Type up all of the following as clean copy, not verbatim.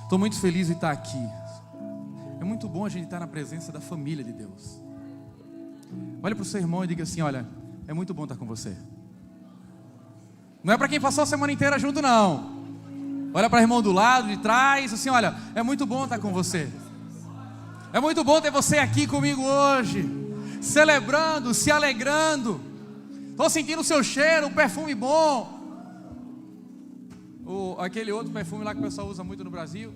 Estou muito feliz de estar aqui. É muito bom a gente estar na presença da família de Deus. Olha para o seu irmão e diga assim: olha, é muito bom estar com você. Não é para quem passou a semana inteira junto, não. Olha para o irmão do lado, de trás, assim: olha, é muito bom estar com você. É muito bom ter você aqui comigo hoje, celebrando, se alegrando. Estou sentindo o seu cheiro, um perfume bom. Aquele outro perfume lá que o pessoal usa muito no Brasil.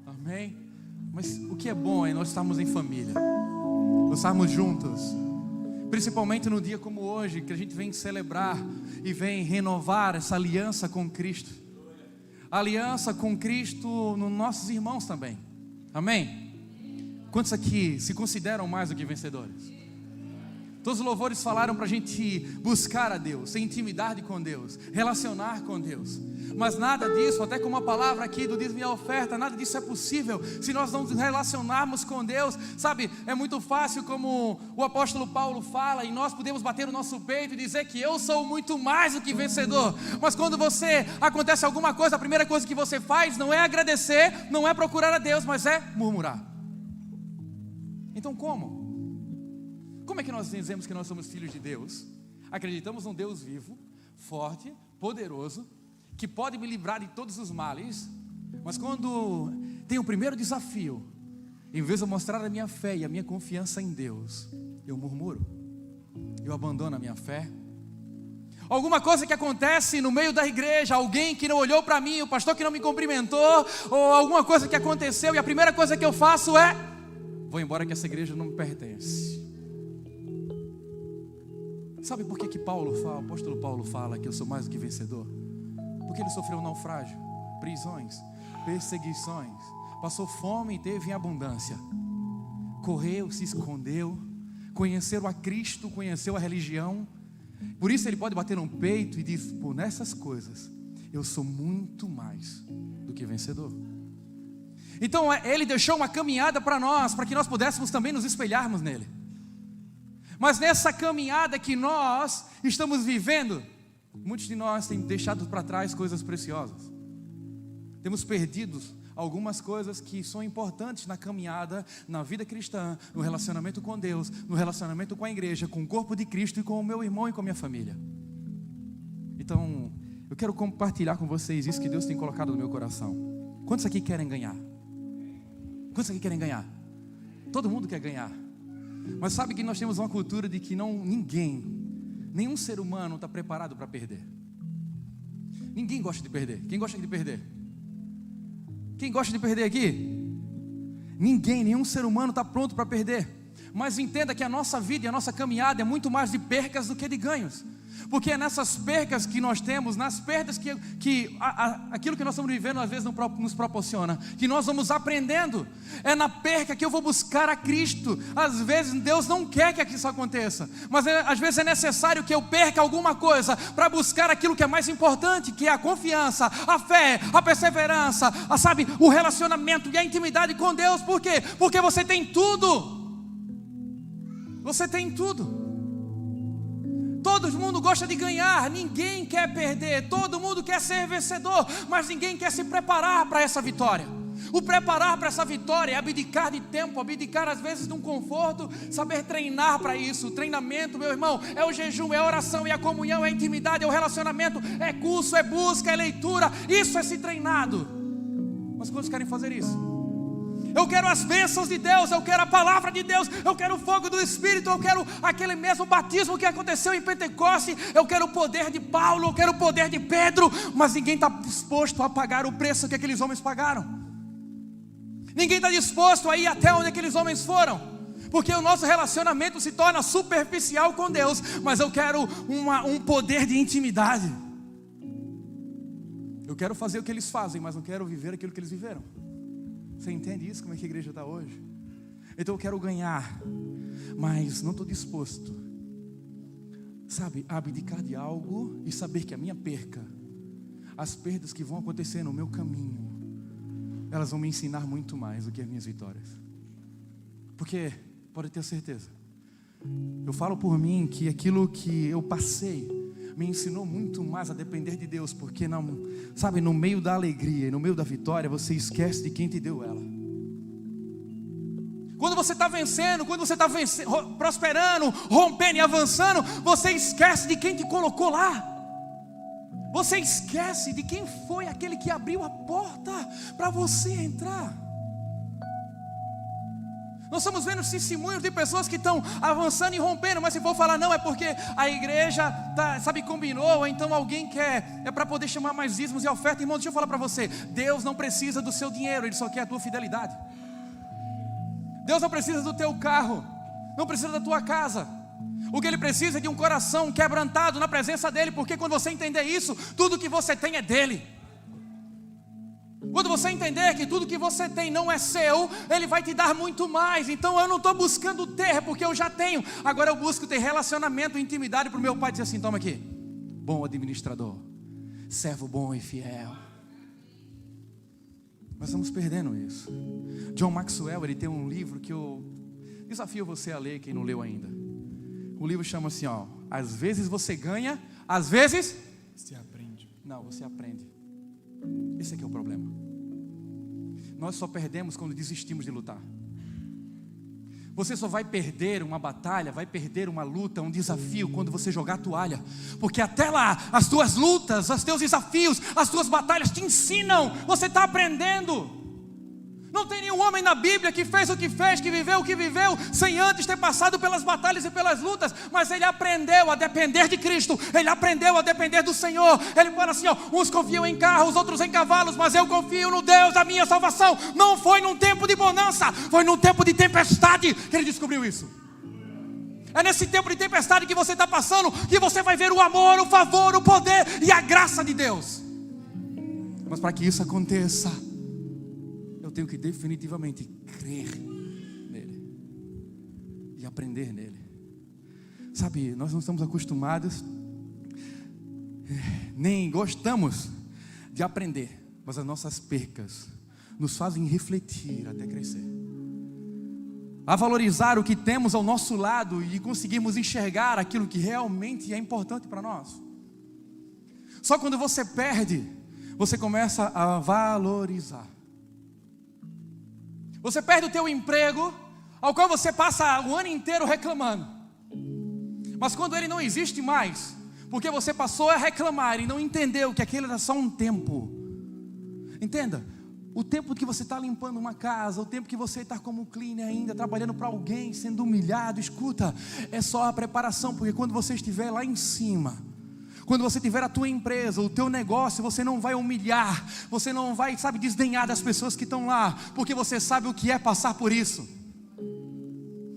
Amém? Mas o que é bom é nós estarmos em família, nós estarmos juntos. Principalmente no dia como hoje, que a gente vem celebrar e vem renovar essa aliança com Cristo. Aliança com Cristo nos nossos irmãos também. Amém? Quantos aqui se consideram mais do que vencedores? Todos os louvores falaram para a gente buscar a Deus, ter intimidade com Deus, relacionar com Deus. Mas nada disso, até como a palavra aqui do dízimo e a oferta, nada disso é possível se nós não nos relacionarmos com Deus. Sabe, é muito fácil, como o apóstolo Paulo fala, e nós podemos bater o nosso peito e dizer que eu sou muito mais do que vencedor. Mas quando acontece alguma coisa, a primeira coisa que você faz não é agradecer, não é procurar a Deus, mas é murmurar. Então como? Como é que nós dizemos que nós somos filhos de Deus? Acreditamos num Deus vivo, forte, poderoso, que pode me livrar de todos os males. Mas quando tem o primeiro desafio, em vez de eu mostrar a minha fé e a minha confiança em Deus, eu murmuro, eu abandono a minha fé. Alguma coisa que acontece no meio da igreja, alguém que não olhou para mim, o pastor que não me cumprimentou, ou alguma coisa que aconteceu, e a primeira coisa que eu faço é: vou embora, que essa igreja não me pertence. Sabe por que o apóstolo Paulo fala que eu sou mais do que vencedor? Porque ele sofreu naufrágio, prisões, perseguições, passou fome e teve em abundância, correu, se escondeu, conheceu a Cristo, conheceu a religião. Por isso ele pode bater no peito e dizer: por nessas coisas eu sou muito mais do que vencedor. Então ele deixou uma caminhada para nós, para que nós pudéssemos também nos espelharmos nele. Mas nessa caminhada que nós estamos vivendo, muitos de nós têm deixado para trás coisas preciosas. Temos perdido algumas coisas que são importantes na caminhada, na vida cristã, no relacionamento com Deus, no relacionamento com a igreja, com o corpo de Cristo e com o meu irmão e com a minha família. Então, eu quero compartilhar com vocês isso que Deus tem colocado no meu coração. Quantos aqui querem ganhar? Quantos aqui querem ganhar? Todo mundo quer ganhar. Mas sabe que nós temos uma cultura de que nenhum ser humano está preparado para perder. Ninguém gosta de perder. Quem gosta de perder? Quem gosta de perder aqui? Nenhum ser humano está pronto para perder. Mas entenda que a nossa vida e a nossa caminhada é muito mais de percas do que de ganhos. Porque é nessas percas que nós temos, nas perdas aquilo que nós estamos vivendo às vezes nos proporciona, que nós vamos aprendendo. É na perca que eu vou buscar a Cristo. Às vezes Deus não quer que isso aconteça, mas às vezes é necessário que eu perca alguma coisa para buscar aquilo que é mais importante, que é a confiança, a fé, a perseverança, o relacionamento e a intimidade com Deus. Por quê? Porque você tem tudo. Você tem tudo. Todo mundo gosta de ganhar, ninguém quer perder. Todo mundo quer ser vencedor, mas ninguém quer se preparar para essa vitória. O preparar para essa vitória é abdicar de tempo, abdicar às vezes de um conforto, saber treinar para isso. O treinamento, meu irmão, é o jejum, é a oração, é a comunhão, é a intimidade, é o relacionamento, é curso, é busca, é leitura. Isso é ser treinado. Mas quantos querem fazer isso? Eu quero as bênçãos de Deus, eu quero a palavra de Deus, eu quero o fogo do Espírito, eu quero aquele mesmo batismo que aconteceu em Pentecoste, eu quero o poder de Paulo, eu quero o poder de Pedro. Mas ninguém está disposto a pagar o preço que aqueles homens pagaram. Ninguém está disposto a ir até onde aqueles homens foram, porque o nosso relacionamento se torna superficial com Deus. Mas eu quero um poder de intimidade. Eu quero fazer o que eles fazem, mas não quero viver aquilo que eles viveram. Você entende isso? Como é que a igreja está hoje? Então eu quero ganhar, mas não estou disposto, a abdicar de algo e saber que a minha perca, as perdas que vão acontecer no meu caminho, elas vão me ensinar muito mais do que as minhas vitórias. Porque, pode ter certeza, eu falo por mim que aquilo que eu passei me ensinou muito mais a depender de Deus, porque não, sabe, no meio da alegria e no meio da vitória, você esquece de quem te deu ela. Quando você está vencendo, prosperando, rompendo e avançando, você esquece de quem te colocou lá. Você esquece de quem foi aquele que abriu a porta para você entrar. Nós estamos vendo testemunhos de pessoas que estão avançando e rompendo, mas se for falar não, é porque a igreja combinou, ou então alguém quer, é para poder chamar mais dízimos e oferta. Irmão, deixa eu falar para você, Deus não precisa do seu dinheiro, Ele só quer a tua fidelidade. Deus não precisa do teu carro, não precisa da tua casa. O que Ele precisa é de um coração quebrantado na presença dEle, porque quando você entender isso, tudo que você tem é dEle. Quando você entender que tudo que você tem não é seu, Ele vai te dar muito mais. Então eu não estou buscando ter, porque eu já tenho. Agora eu busco ter relacionamento e intimidade para o meu pai dizer assim, toma aqui, bom administrador, servo bom e fiel. Nós estamos perdendo isso. John Maxwell, ele tem um livro que eu desafio você a ler, quem não leu ainda. O livro chama assim, às vezes você ganha, às vezes você aprende. Não, você aprende. Esse aqui é o problema. Nós só perdemos quando desistimos de lutar. Você só vai perder uma batalha, vai perder uma luta, um desafio quando você jogar a toalha. Porque até lá, as tuas lutas, os teus desafios, as tuas batalhas te ensinam. Você está aprendendo. Não tem nenhum homem na Bíblia que fez o que fez, que viveu o que viveu, sem antes ter passado pelas batalhas e pelas lutas. Mas ele aprendeu a depender de Cristo. Ele aprendeu a depender do Senhor. Ele fala assim, uns confiam em carros, outros em cavalos, mas eu confio no Deus da minha salvação. Não foi num tempo de bonança, foi num tempo de tempestade que ele descobriu isso. É nesse tempo de tempestade que você está passando, que você vai ver o amor, o favor, o poder e a graça de Deus. Mas para que isso aconteça, eu tenho que definitivamente crer nele e aprender nele. Sabe, nós não estamos acostumados, nem gostamos de aprender, mas as nossas percas nos fazem refletir até crescer, a valorizar o que temos ao nosso lado e conseguirmos enxergar aquilo que realmente é importante para nós. Só quando você perde, você começa a valorizar. Você perde o teu emprego, ao qual você passa o ano inteiro reclamando. Mas quando ele não existe mais, porque você passou a reclamar e não entendeu que aquele era só um tempo. Entenda, o tempo que você está limpando uma casa, o tempo que você está como cleaner ainda, trabalhando para alguém, sendo humilhado, escuta, é só a preparação, porque quando você estiver lá em cima, quando você tiver a tua empresa, o teu negócio, você não vai humilhar, você não vai, desdenhar das pessoas que estão lá, porque você sabe o que é passar por isso.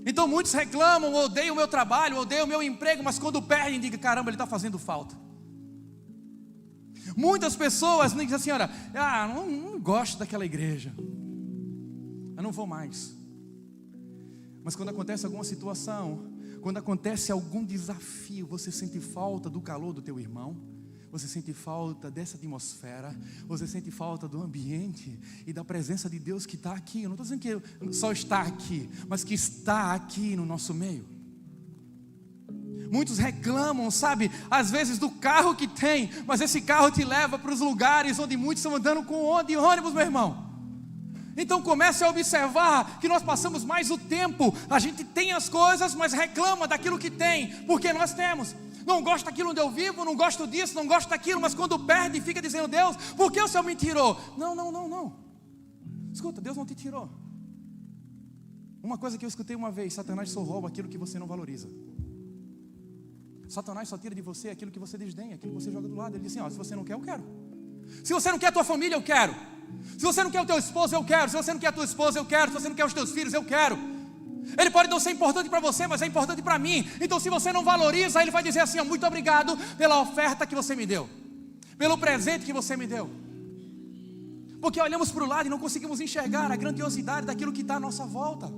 Então muitos reclamam, odeiam o meu trabalho, odeiam o meu emprego, mas quando perdem, digam, caramba, ele está fazendo falta. Muitas pessoas dizem assim, olha, não gosto daquela igreja, eu não vou mais. Mas quando acontece alguma situação, quando acontece algum desafio, você sente falta do calor do teu irmão, você sente falta dessa atmosfera, você sente falta do ambiente e da presença de Deus que está aqui. Eu não estou dizendo que só está aqui, mas que está aqui no nosso meio. Muitos reclamam, às vezes do carro que tem, mas esse carro te leva para os lugares onde muitos estão andando com ônibus, meu irmão. Então comece a observar que nós passamos mais o tempo, a gente tem as coisas, mas reclama daquilo que tem, porque nós temos. Não gosto daquilo onde eu vivo, não gosto disso, não gosto daquilo, mas quando perde fica dizendo, Deus, por que o Senhor me tirou? Não. Escuta, Deus não te tirou. Uma coisa que eu escutei uma vez, Satanás só rouba aquilo que você não valoriza. Satanás só tira de você aquilo que você desdenha, aquilo que você joga do lado. Ele diz assim, se você não quer, eu quero. Se você não quer a tua família, eu quero. Se você não quer o teu esposo, eu quero. Se você não quer a tua esposa, eu quero. Se você não quer os teus filhos, eu quero. Ele pode não ser importante para você, mas é importante para mim. Então se você não valoriza, ele vai dizer assim, muito obrigado pela oferta que você me deu, pelo presente que você me deu. Porque olhamos para o lado e não conseguimos enxergar a grandiosidade daquilo que está à nossa volta.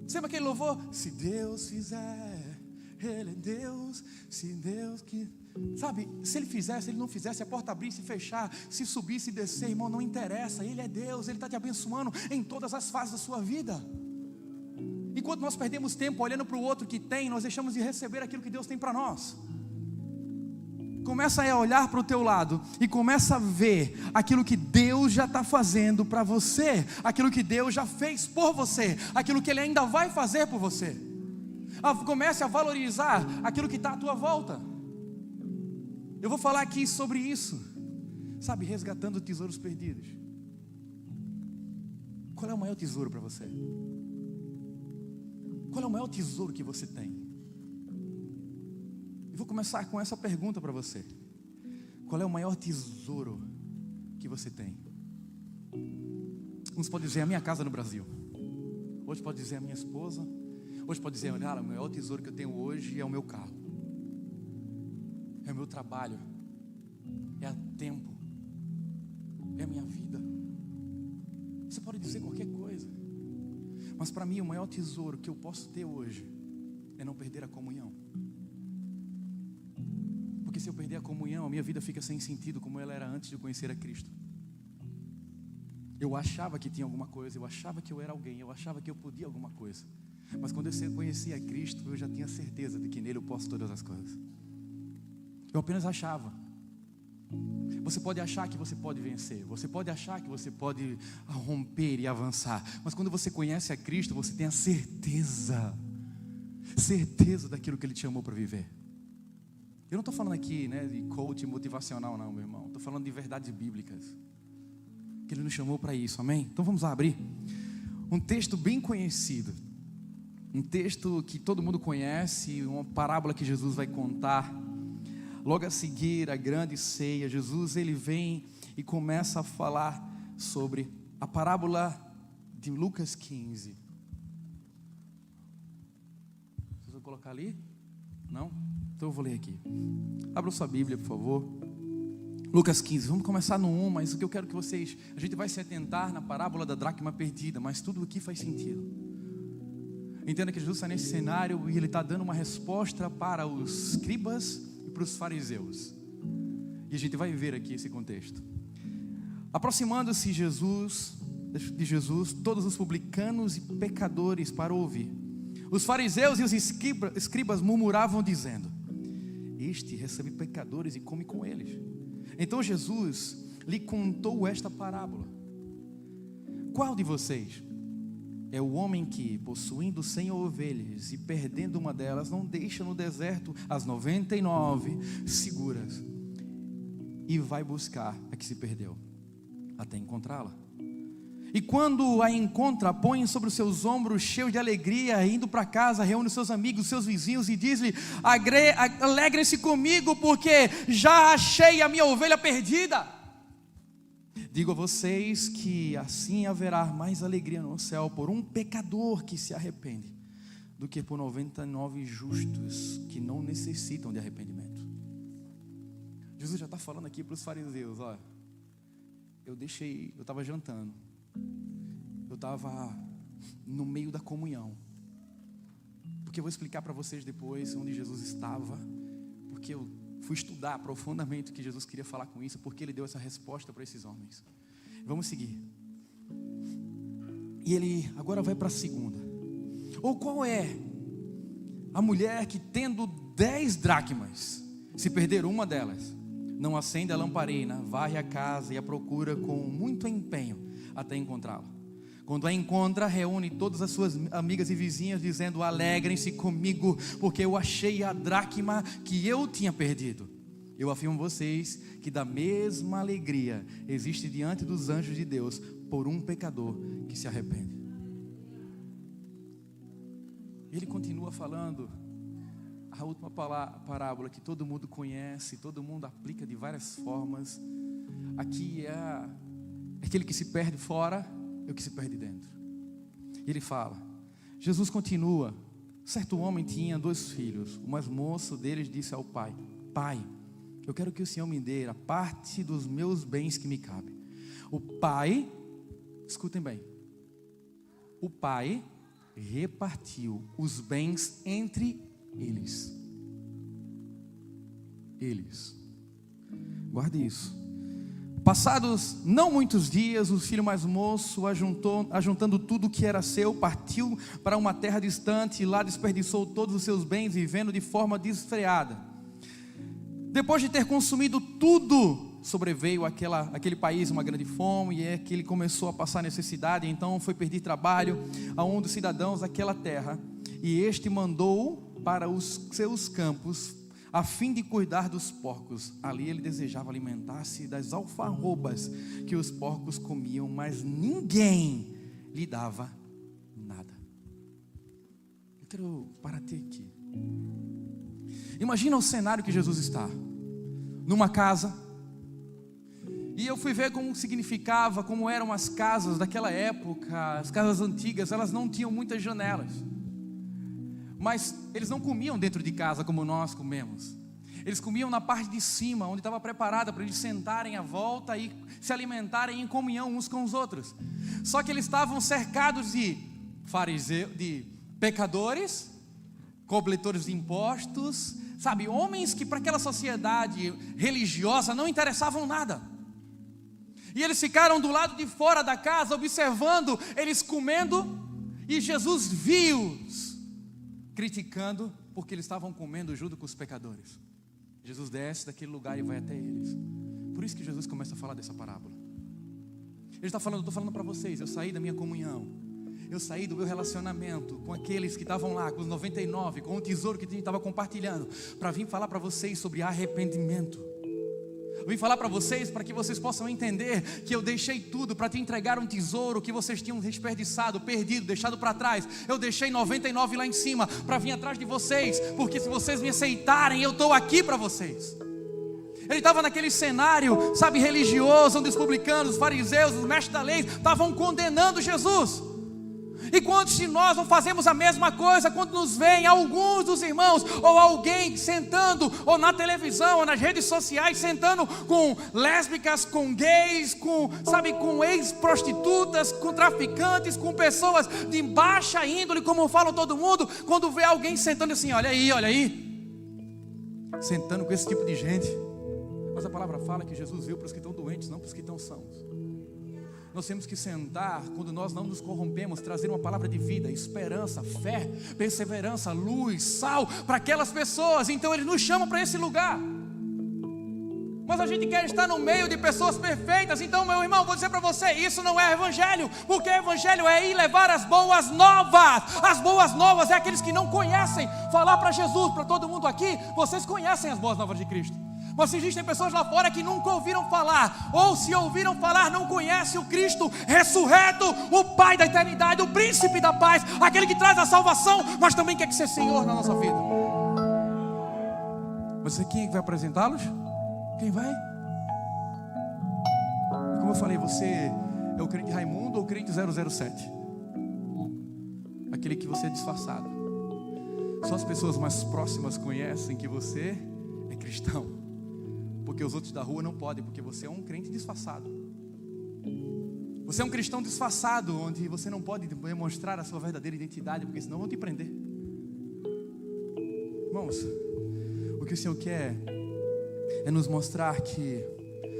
Sempre aquele louvor, se Deus fizer, Ele é Deus. Se Deus que... se Ele fizer, se Ele não fizer, se a porta abrir, se fechar, se subir, se descer, irmão, não interessa. Ele é Deus, Ele está te abençoando em todas as fases da sua vida. Enquanto nós perdemos tempo olhando para o outro que tem, nós deixamos de receber aquilo que Deus tem para nós. Começa a olhar para o teu lado e começa a ver aquilo que Deus já está fazendo para você, aquilo que Deus já fez por você, aquilo que Ele ainda vai fazer por você. Comece a valorizar aquilo que está à tua volta. Eu vou falar aqui sobre isso, sabe, resgatando tesouros perdidos. Qual é o maior tesouro para você? Qual é o maior tesouro que você tem? Eu vou começar com essa pergunta para você. Qual é o maior tesouro que você tem? Uns podem dizer a minha casa no Brasil. Hoje pode dizer a minha esposa. Hoje pode dizer, olha, o maior tesouro que eu tenho hoje é o meu carro. É o meu trabalho. É o tempo. É a minha vida. Você pode dizer qualquer coisa. Mas para mim o maior tesouro que eu posso ter hoje é não perder a comunhão. Porque se eu perder a comunhão, a minha vida fica sem sentido como ela era antes de eu conhecer a Cristo. Eu achava que tinha alguma coisa, eu achava que eu era alguém, eu achava que eu podia alguma coisa. Mas quando eu conheci a Cristo, eu já tinha certeza de que nele eu posso todas as coisas. Eu apenas achava. Você pode achar que você pode vencer, você pode achar que você pode romper e avançar, mas quando você conhece a Cristo, você tem a certeza daquilo que Ele te chamou para viver. Eu não estou falando aqui, de coach motivacional não, meu irmão. Estou falando de verdades bíblicas, que Ele nos chamou para isso, amém? Então vamos lá abrir um texto bem conhecido, um texto que todo mundo conhece, uma parábola que Jesus vai contar. Logo a seguir a grande ceia, Jesus ele vem e começa a falar sobre a parábola de Lucas 15. Vocês vão colocar ali? Não? Então eu vou ler aqui. Abra sua Bíblia, por favor. Lucas 15, vamos começar no 1, mas o que eu quero que vocês... A gente vai se atentar na parábola da dracma perdida, mas tudo aqui faz sentido. Entenda que Jesus está nesse cenário e Ele está dando uma resposta para os escribas e para os fariseus. E a gente vai ver aqui esse contexto. Aproximando-se de Jesus, todos os publicanos e pecadores para ouvir. Os fariseus e os escribas murmuravam dizendo: este recebe pecadores e come com eles. Então Jesus lhe contou esta parábola: qual de vocês é o homem que, possuindo 100 ovelhas e perdendo uma delas, não deixa no deserto as 99 seguras e vai buscar a que se perdeu até encontrá-la? E quando a encontra, põe sobre os seus ombros, cheio de alegria, indo para casa, reúne os seus amigos, seus vizinhos e diz-lhe: alegrem-se comigo, porque já achei a minha ovelha perdida. Digo a vocês que assim haverá mais alegria no céu por um pecador que se arrepende, do que por 99 justos que não necessitam de arrependimento. Jesus já está falando aqui para os fariseus: olha, eu estava jantando, eu estava no meio da comunhão, porque eu vou explicar para vocês depois onde Jesus estava, porque eu fui estudar profundamente o que Jesus queria falar com isso, porque Ele deu essa resposta para esses homens. Vamos seguir. E Ele agora vai para a segunda. Ou qual é a mulher que, tendo 10 dracmas, se perder uma delas, não acende a lamparina, varre a casa e a procura com muito empenho até encontrá-la? Quando a encontra, reúne todas as suas amigas e vizinhas, dizendo: alegrem-se comigo, porque eu achei a dracma que eu tinha perdido. Eu afirmo a vocês que da mesma alegria existe diante dos anjos de Deus por um pecador que se arrepende. Ele continua falando a última parábola que todo mundo conhece, todo mundo aplica de várias formas. Aqui é aquele que se perde fora e o que se perde dentro. E ele fala, Jesus continua: certo homem tinha 2 filhos. O mais moço deles disse ao pai: pai, eu quero que o Senhor me dê a parte dos meus bens que me cabe. O pai, escutem bem, o pai repartiu os bens entre eles. Guarde isso. Passados não muitos dias, o filho mais moço, ajuntando tudo que era seu, partiu para uma terra distante e lá desperdiçou todos os seus bens, vivendo de forma desfreada. Depois de ter consumido tudo, sobreveio aquele país uma grande fome, e é que ele começou a passar necessidade. Então foi pedir trabalho a um dos cidadãos daquela terra, e este mandou para os seus campos, a fim de cuidar dos porcos. Ali ele desejava alimentar-se das alfarrobas que os porcos comiam, mas ninguém lhe dava nada. Eu quero parar aqui. Imagina o cenário que Jesus está, numa casa, e eu fui ver como significava, como eram as casas daquela época. As casas antigas, elas não tinham muitas janelas, mas eles não comiam dentro de casa como nós comemos. Eles comiam na parte de cima, onde estava preparada para eles sentarem à volta e se alimentarem em comunhão uns com os outros. Só que eles estavam cercados de fariseus, de pecadores, coletores de impostos, sabe, homens que para aquela sociedade religiosa não interessavam nada. E eles ficaram do lado de fora da casa, observando eles comendo, e Jesus viu-os criticando, porque eles estavam comendo junto com os pecadores. Jesus desce daquele lugar e vai até eles. Por isso que Jesus começa a falar dessa parábola. Ele está falando, eu estou falando para vocês, eu saí da minha comunhão, eu saí do meu relacionamento com aqueles que estavam lá, com os 99, com o tesouro que a gente estava compartilhando, para vir falar para vocês sobre arrependimento. Eu vim falar para vocês, para que vocês possam entender que eu deixei tudo para te entregar um tesouro que vocês tinham desperdiçado, perdido, deixado para trás. Eu deixei 99 lá em cima para vir atrás de vocês, porque se vocês me aceitarem, eu estou aqui para vocês. Ele estava naquele cenário, sabe, religioso, onde os publicanos, os fariseus, os mestres da lei estavam condenando Jesus. E quantos de nós não fazemos a mesma coisa quando nos vem alguns dos irmãos, ou alguém sentando, ou na televisão, ou nas redes sociais, sentando com lésbicas, com gays, com ex-prostitutas, com traficantes, com pessoas de baixa índole, como falam todo mundo, quando vê alguém sentando assim, olha aí, sentando com esse tipo de gente. Mas a palavra fala que Jesus veio para os que estão doentes, não para os que estão sãos. Nós temos que sentar, quando nós não nos corrompemos, trazer uma palavra de vida, esperança, fé, perseverança, luz, sal, para aquelas pessoas. Então Ele nos chama para esse lugar. Mas a gente quer estar no meio de pessoas perfeitas. Então, meu irmão, vou dizer para você, isso não é evangelho, porque evangelho é ir levar as boas novas. As boas novas é aqueles que não conhecem. Falar para Jesus, para todo mundo aqui, vocês conhecem as boas novas de Cristo. Mas existem pessoas lá fora que nunca ouviram falar, ou se ouviram falar, não conhecem o Cristo ressurreto, o Pai da eternidade, o Príncipe da paz, aquele que traz a salvação, mas também quer ser Senhor na nossa vida. Mas quem vai apresentá-los? Quem vai? Como eu falei, você é o crente Raimundo ou o crente 007? Aquele que você é disfarçado. Só as pessoas mais próximas conhecem que você é cristão, porque os outros da rua não podem, porque você é um crente disfarçado. Você é um cristão disfarçado, onde você não pode demonstrar a sua verdadeira identidade, porque senão vão te prender. Irmãos, o que o Senhor quer é nos mostrar que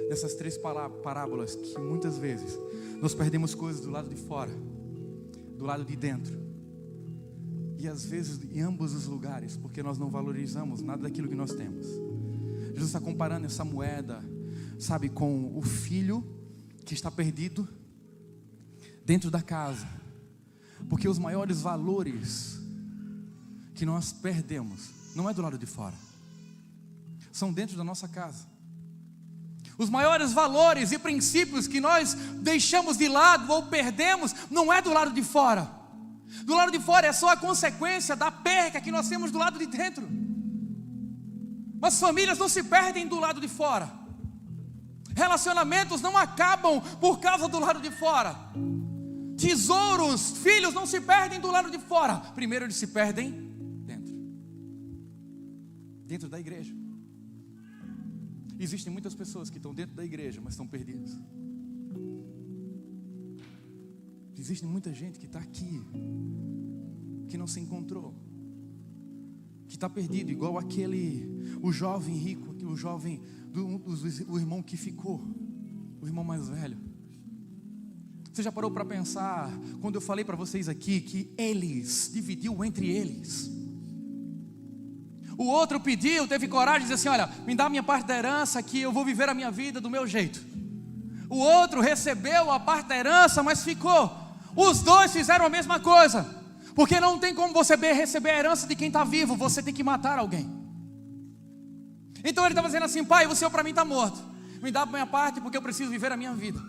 nessas três parábolas, que muitas vezes nós perdemos coisas do lado de fora, do lado de dentro, e às vezes em ambos os lugares, porque nós não valorizamos nada daquilo que nós temos. Jesus está comparando essa moeda, sabe, com o filho que está perdido dentro da casa, porque os maiores valores que nós perdemos não é do lado de fora, são dentro da nossa casa. Os maiores valores e princípios que nós deixamos de lado ou perdemos não é do lado de fora. Do lado de fora é só a consequência da perca que nós temos do lado de dentro. Mas famílias não se perdem do lado de fora. Relacionamentos não acabam por causa do lado de fora. Tesouros, filhos não se perdem do lado de fora. Primeiro eles se perdem dentro da igreja. Existem muitas pessoas que estão dentro da igreja, mas estão perdidas. Existe muita gente que está aqui, que não se encontrou, que está perdido, igual o jovem rico, o irmão que ficou, o irmão mais velho. Você já parou para pensar, quando eu falei para vocês aqui, que eles, dividiu entre eles. O outro pediu, teve coragem de dizer assim, olha, me dá a minha parte da herança que eu vou viver a minha vida do meu jeito. O outro recebeu a parte da herança, mas ficou. Os dois fizeram a mesma coisa. Porque não tem como você receber a herança de quem está vivo, você tem que matar alguém. Então ele estava dizendo assim, pai, o Senhor para mim está morto. Me dá a minha parte porque eu preciso viver a minha vida.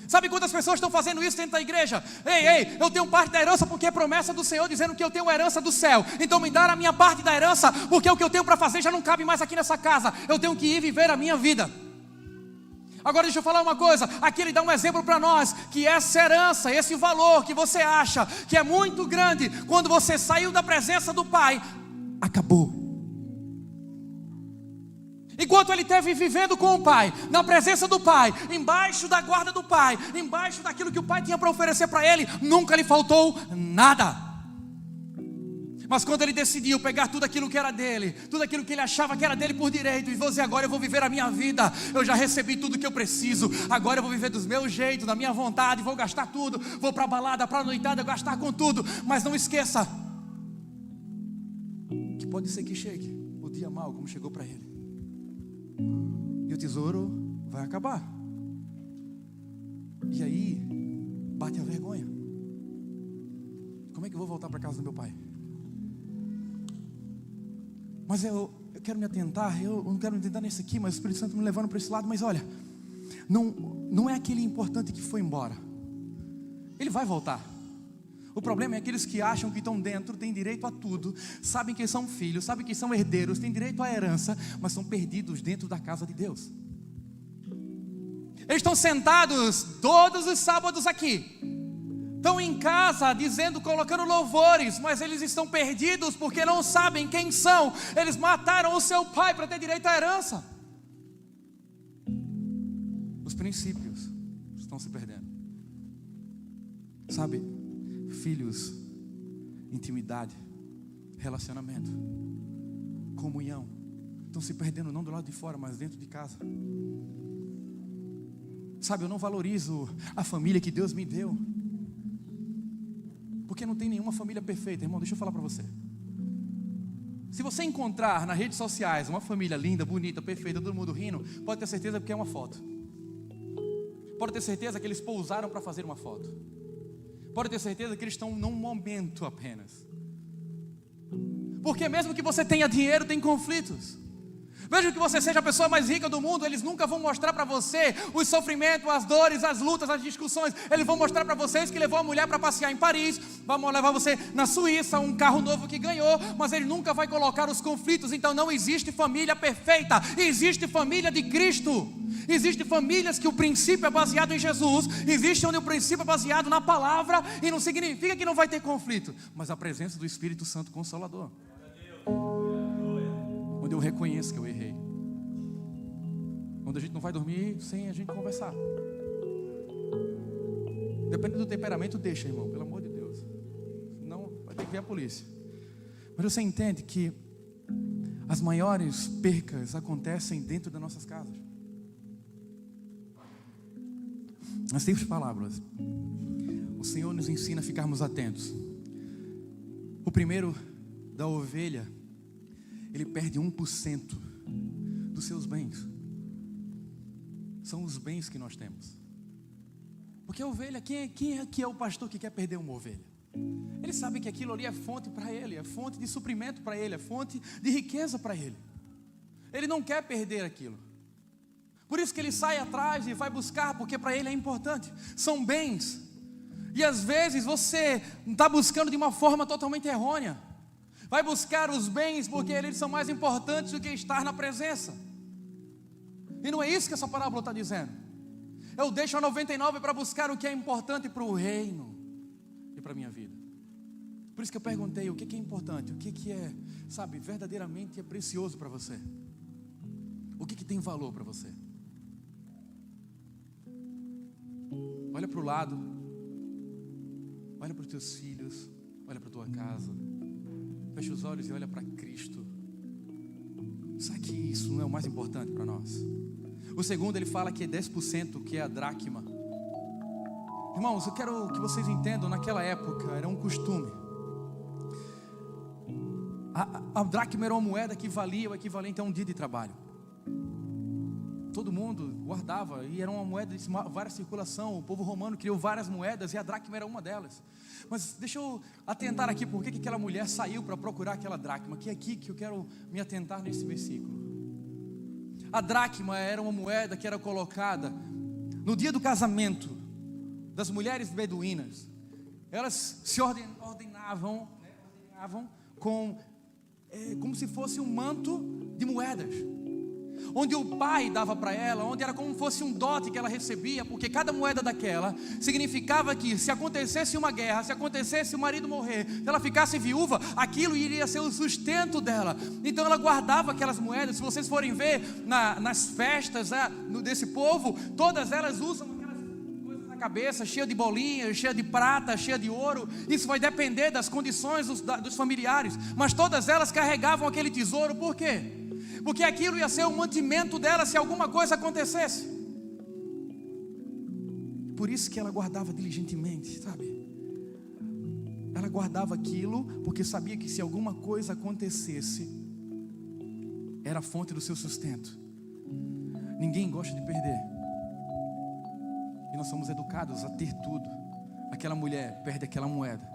Sabe quantas pessoas estão fazendo isso dentro da igreja? Ei, eu tenho parte da herança porque é promessa do Senhor dizendo que eu tenho a herança do céu. Então me dá a minha parte da herança porque o que eu tenho para fazer já não cabe mais aqui nessa casa. Eu tenho que ir viver a minha vida. Agora deixa eu falar uma coisa. Aqui ele dá um exemplo para nós, que essa herança, esse valor que você acha que é muito grande, quando você saiu da presença do Pai, acabou. Enquanto ele esteve vivendo com o Pai, na presença do Pai, embaixo da guarda do Pai, embaixo daquilo que o Pai tinha para oferecer para ele, nunca lhe faltou nada. Mas quando ele decidiu pegar tudo aquilo que era dele, tudo aquilo que ele achava que era dele por direito, e dizer, agora eu vou viver a minha vida, eu já recebi tudo que eu preciso, agora eu vou viver dos meus jeitos, da minha vontade, vou gastar tudo, vou para a balada, para a noitada, gastar com tudo. Mas não esqueça, que pode ser que chegue o dia mau como chegou para ele. E o tesouro vai acabar. E aí bate a vergonha. Como é que eu vou voltar para casa do meu pai? Mas eu quero me atentar. Eu não quero me atentar nesse aqui, mas o Espírito Santo me levando para esse lado. Mas olha, não é aquele importante que foi embora. Ele vai voltar. O problema é aqueles que acham que estão dentro, têm direito a tudo, sabem que são filhos, sabem que são herdeiros, têm direito à herança, mas são perdidos dentro da casa de Deus. Eles estão sentados todos os sábados aqui, estão em casa dizendo, colocando louvores, mas eles estão perdidos porque não sabem quem são. Eles mataram o seu pai para ter direito à herança. Os princípios estão se perdendo. Sabe? Filhos, intimidade, relacionamento, comunhão, estão se perdendo não do lado de fora, mas dentro de casa. Sabe, eu não valorizo a família que Deus me deu, porque não tem nenhuma família perfeita, irmão. Deixa eu falar para você. Se você encontrar nas redes sociais uma família linda, bonita, perfeita, todo mundo rindo, pode ter certeza porque é uma foto. Pode ter certeza que eles pousaram para fazer uma foto. Pode ter certeza que eles estão num momento apenas. Porque mesmo que você tenha dinheiro, tem conflitos. Mesmo que você seja a pessoa mais rica do mundo, eles nunca vão mostrar para você os sofrimentos, as dores, as lutas, as discussões. Eles vão mostrar para vocês que levou a mulher para passear em Paris, vão levar você na Suíça, um carro novo que ganhou, mas ele nunca vai colocar os conflitos. Então não existe família perfeita, existe família de Cristo. Existem famílias que o princípio é baseado em Jesus, existe onde o princípio é baseado na palavra, e não significa que não vai ter conflito, mas a presença do Espírito Santo Consolador, onde eu reconheço que eu errei, onde a gente não vai dormir sem a gente conversar. Depende do temperamento, deixa, irmão, pelo amor de Deus, senão vai ter que vir a polícia. Mas você entende que as maiores percas acontecem dentro das nossas casas. Nas simples palavras, o Senhor nos ensina a ficarmos atentos. O primeiro da ovelha, ele perde 1% dos seus bens. São os bens que nós temos. Porque a ovelha, quem é o pastor que quer perder uma ovelha? Ele sabe que aquilo ali é fonte para ele, é fonte de suprimento para ele, é fonte de riqueza para ele. Ele não quer perder aquilo. Por isso que ele sai atrás e vai buscar, porque para ele é importante. São bens. E às vezes você está buscando de uma forma totalmente errônea. Vai buscar os bens porque eles são mais importantes do que estar na presença. E não é isso que essa parábola está dizendo. Eu deixo a 99 para buscar o que é importante para o reino e para a minha vida. Por isso que eu perguntei, o que é importante? O que é, sabe, verdadeiramente é precioso para você? O que tem valor para você? Olha para o lado, olha para os teus filhos, olha para a tua casa, fecha os olhos e olha para Cristo. Sabe que isso não é o mais importante para nós? O segundo, ele fala que é 10%, que é a dracma. Irmãos, eu quero que vocês entendam, naquela época era um costume. A dracma era uma moeda que valia o equivalente a um dia de trabalho. Todo mundo guardava, e era uma moeda de várias circulação. O povo romano criou várias moedas e a dracma era uma delas. Mas deixa eu atentar aqui, por que aquela mulher saiu para procurar aquela dracma, que é aqui que eu quero me atentar nesse versículo. A dracma era uma moeda que era colocada no dia do casamento das mulheres beduínas. Elas se ordenavam como se fosse um manto de moedas, onde o pai dava para ela, onde era como se fosse um dote que ela recebia, porque cada moeda daquela significava que se acontecesse uma guerra, se acontecesse o marido morrer, se ela ficasse viúva, aquilo iria ser o sustento dela. Então ela guardava aquelas moedas. Se vocês forem ver nas festas desse povo, todas elas usam aquelas coisas na cabeça, cheia de bolinhas, cheia de prata, cheia de ouro. Isso vai depender das condições dos familiares, mas todas elas carregavam aquele tesouro. Por quê? Porque aquilo ia ser o mantimento dela se alguma coisa acontecesse. Por isso que ela guardava diligentemente, sabe? Ela guardava aquilo porque sabia que se alguma coisa acontecesse, era a fonte do seu sustento. Ninguém gosta de perder. E nós somos educados a ter tudo. Aquela mulher perde aquela moeda.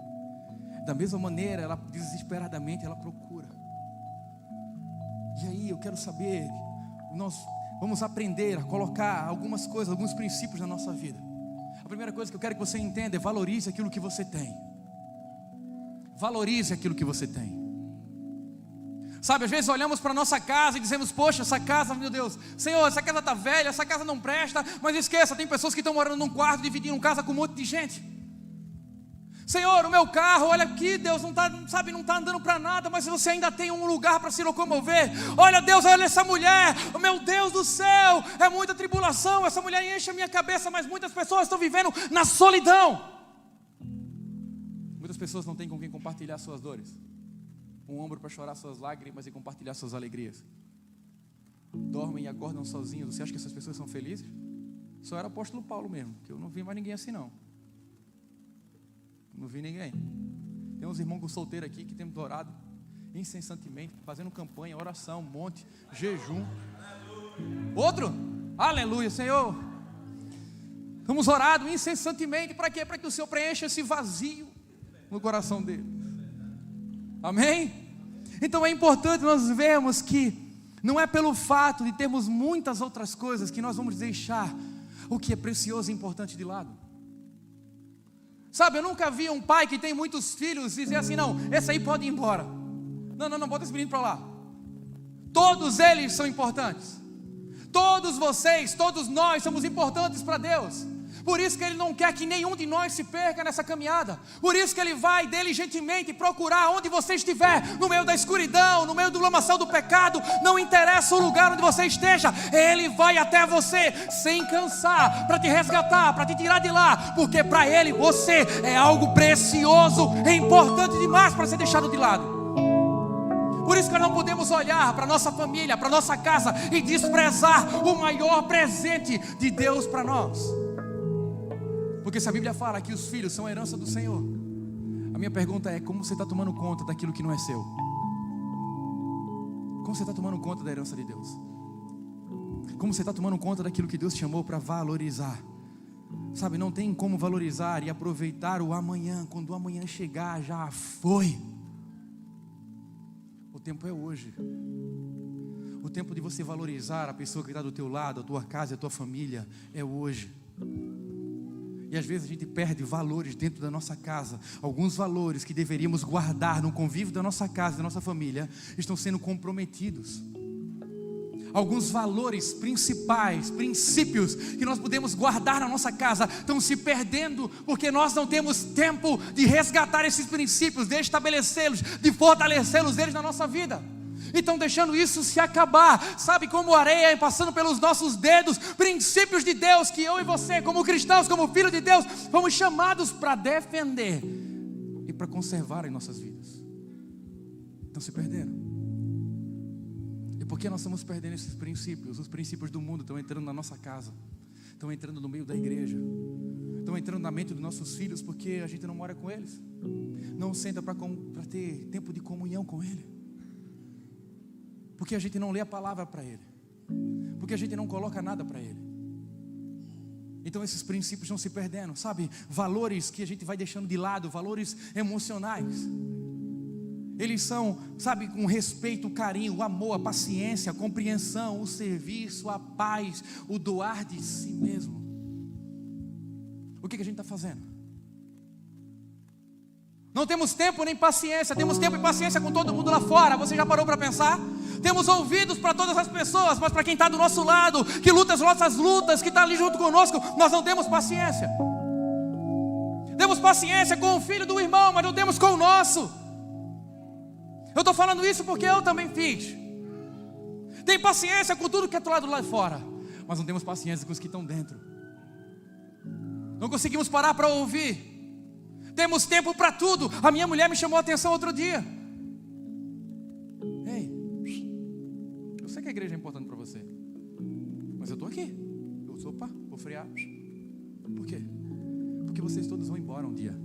Da mesma maneira, ela desesperadamente ela procura. E aí eu quero saber, nós vamos aprender a colocar algumas coisas, alguns princípios na nossa vida. A primeira coisa que eu quero que você entenda é: valorize aquilo que você tem. Valorize aquilo que você tem. Sabe, às vezes olhamos para a nossa casa e dizemos: poxa, essa casa, meu Deus, Senhor, essa casa está velha, essa casa não presta. Mas esqueça, tem pessoas que estão morando num quarto, dividindo casa com um monte de gente. Senhor, o meu carro, olha aqui, Deus, não está andando para nada, mas você ainda tem um lugar para se locomover. Olha, Deus, olha essa mulher, oh, meu Deus do céu, é muita tribulação, essa mulher enche a minha cabeça, mas muitas pessoas estão vivendo na solidão. Muitas pessoas não têm com quem compartilhar suas dores, um ombro para chorar suas lágrimas e compartilhar suas alegrias. Dormem e acordam sozinhos. Você acha que essas pessoas são felizes? Só era o apóstolo Paulo mesmo, que eu não vi mais ninguém assim não. Não vi ninguém. Tem uns irmãos com solteiro aqui que temos orado incessantemente, fazendo campanha, oração, um monte, jejum. Outro, aleluia, Senhor. Estamos orando incessantemente, para quê? Para que o Senhor preencha esse vazio no coração dele. Amém? Então é importante nós vermos que não é pelo fato de termos muitas outras coisas que nós vamos deixar o que é precioso e importante de lado. Sabe, eu nunca vi um pai que tem muitos filhos dizer assim: não, esse aí pode ir embora. Não, bota esse menino para lá. Todos eles são importantes. Todos vocês, todos nós somos importantes para Deus. Por isso que Ele não quer que nenhum de nós se perca nessa caminhada. Por isso que Ele vai diligentemente procurar onde você estiver, no meio da escuridão, no meio do lamaçal do pecado. Não interessa o lugar onde você esteja, Ele vai até você sem cansar, para te resgatar, para te tirar de lá. Porque para Ele você é algo precioso, é importante demais para ser deixado de lado. Por isso que nós não podemos olhar para a nossa família, para a nossa casa e desprezar o maior presente de Deus para nós. Porque se a Bíblia fala que os filhos são a herança do Senhor, a minha pergunta é: como você está tomando conta daquilo que não é seu? Como você está tomando conta da herança de Deus? Como você está tomando conta daquilo que Deus te chamou para valorizar? Sabe, não tem como valorizar e aproveitar o amanhã. Quando o amanhã chegar, já foi. O tempo é hoje. O tempo de você valorizar a pessoa que está do teu lado, a tua casa, a tua família, é hoje. E às vezes a gente perde valores dentro da nossa casa. Alguns valores que deveríamos guardar no convívio da nossa casa, da nossa família, estão sendo comprometidos. Alguns valores principais, princípios que nós podemos guardar na nossa casa estão se perdendo porque nós não temos tempo de resgatar esses princípios, de estabelecê-los, de fortalecê-los deles na nossa vida. Então deixando isso se acabar, sabe, como areia passando pelos nossos dedos, princípios de Deus que eu e você, como cristãos, como filhos de Deus, fomos chamados para defender e para conservar em nossas vidas. Estão se perdendo. porque nós estamos perdendo esses princípios. Os princípios do mundo estão entrando na nossa casa, estão entrando no meio da igreja, estão entrando na mente dos nossos filhos, porque a gente não mora com eles, não senta para ter tempo de comunhão com Ele, porque a gente não lê a palavra para Ele, porque a gente não coloca nada para Ele. Então esses princípios estão se perdendo, sabe? Valores que a gente vai deixando de lado, valores emocionais. Eles são, sabe, com respeito, o carinho, o amor, a paciência, a compreensão, o serviço, a paz, o doar de si mesmo. O que a gente está fazendo? Não temos tempo nem paciência. Temos tempo e paciência com todo mundo lá fora. Você já parou para pensar? Temos ouvidos para todas as pessoas, mas para quem está do nosso lado, que luta as nossas lutas, que está ali junto conosco, nós não temos paciência. Temos paciência com o filho do irmão, mas não temos com o nosso. Eu estou falando isso porque eu também fiz. Tem paciência com tudo que é do lado lá de fora, mas não temos paciência com os que estão dentro. Não conseguimos parar para ouvir. Temos tempo para tudo. A minha mulher me chamou a atenção outro dia. Ei, eu sei que a igreja é importante para você, mas eu estou aqui. Vou frear. Por quê? Porque vocês todos vão embora um dia.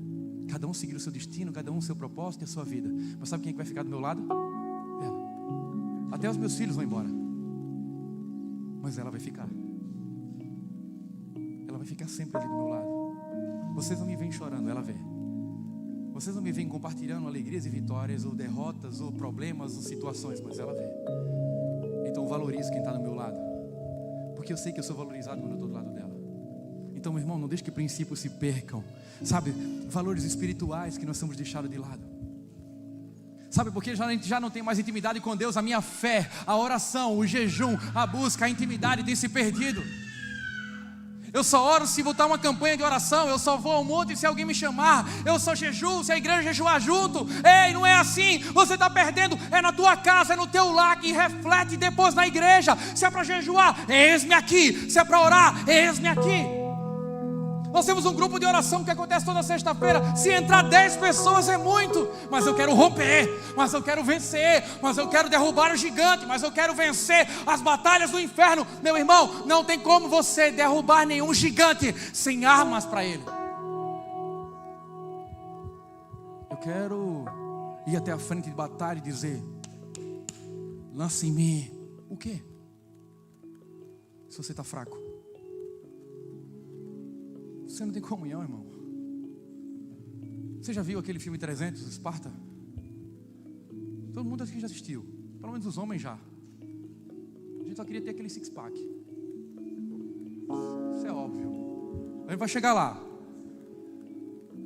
Cada um seguir o seu destino, cada um o seu propósito e a sua vida. Mas sabe quem é que vai ficar do meu lado? Ela. Até os meus filhos vão embora, mas ela vai ficar. Ela vai ficar sempre ali do meu lado. Vocês não me veem chorando, ela vê. Vocês não me veem compartilhando alegrias e vitórias, ou derrotas, ou problemas, ou situações, mas ela vê. Então eu valorizo quem está do meu lado, porque eu sei que eu sou valorizado quando eu estou do lado dela. Então, meu irmão, não deixe que princípios se percam. Sabe, valores espirituais que nós temos deixado de lado. Sabe, porque a gente já não tem mais intimidade com Deus. A minha fé, a oração, o jejum, a busca, a intimidade tem se perdido. Eu só oro se botar uma campanha de oração. Eu só vou ao monte se alguém me chamar. Eu só jejuo se a igreja jejuar junto. Ei, não é assim. Você está perdendo. É na tua casa, é no teu lar, que reflete depois na igreja. Se é para jejuar, eis-me aqui. Se é para orar, eis-me aqui. Nós temos um grupo de oração que acontece toda sexta-feira. Se entrar 10 pessoas é muito. Mas eu quero romper, mas eu quero vencer, mas eu quero derrubar o gigante, mas eu quero vencer as batalhas do inferno. Meu irmão, não tem como você derrubar nenhum gigante sem armas para ele. Eu quero ir até a frente de batalha e dizer: lança em mim. O quê? Se você está fraco, você não tem comunhão, irmão. Você já viu aquele filme 300, Esparta? Todo mundo aqui já assistiu. Pelo menos os homens já. A gente só queria ter aquele six-pack. Isso é óbvio. A gente vai chegar lá.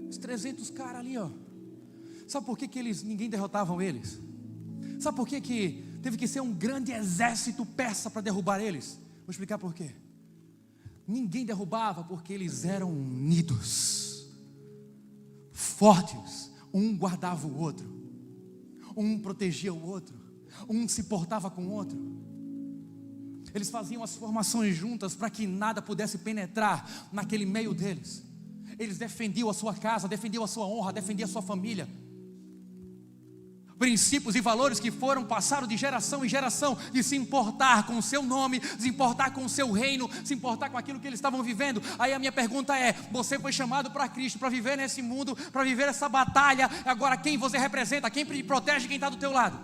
Os 300 caras ali, ó. Sabe por que ninguém derrotavam eles? Sabe por que teve que ser um grande exército persa para derrubar eles? Vou explicar por quê. Ninguém derrubava porque eles eram unidos, fortes. Um guardava o outro, um protegia o outro, um se portava com o outro. Eles faziam as formações juntas para que nada pudesse penetrar naquele meio deles. Eles defendiam a sua casa, defendiam a sua honra, defendiam a sua família. Princípios e valores que foram passados de geração em geração, de se importar com o seu nome, se importar com o seu reino, se importar com aquilo que eles estavam vivendo. Aí a minha pergunta é: você foi chamado para Cristo, para viver nesse mundo, para viver essa batalha. Agora quem você representa? Quem protege quem está do teu lado?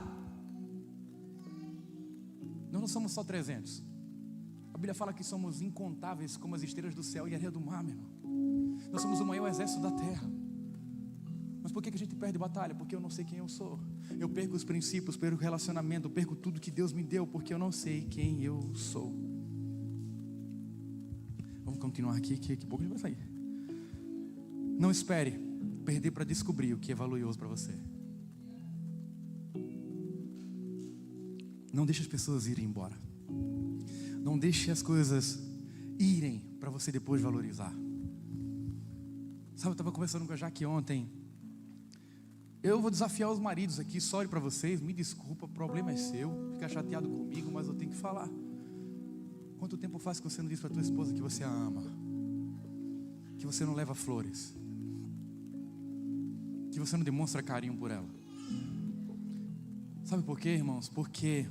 Nós não somos só 300. A Bíblia fala que somos incontáveis como as estrelas do céu e a areia do mar, meu irmão. Nós somos o maior exército da terra. Mas por que a gente perde batalha? Porque eu não sei quem eu sou. Eu perco os princípios, perco o relacionamento, perco tudo que Deus me deu, porque eu não sei quem eu sou. Vamos continuar aqui, que daqui a pouco a gente vai sair. Não espere perder para descobrir o que é valioso para você. Não deixe as pessoas irem embora. Não deixe as coisas irem para você depois valorizar. Sabe, eu estava conversando com a Jaque ontem. Eu vou desafiar os maridos aqui, sorry para vocês, me desculpa, o problema é seu, fica chateado comigo, mas eu tenho que falar. Quanto tempo faz que você não diz para tua esposa que você a ama? Que você não leva flores? Que você não demonstra carinho por ela? Sabe por quê, irmãos? Porque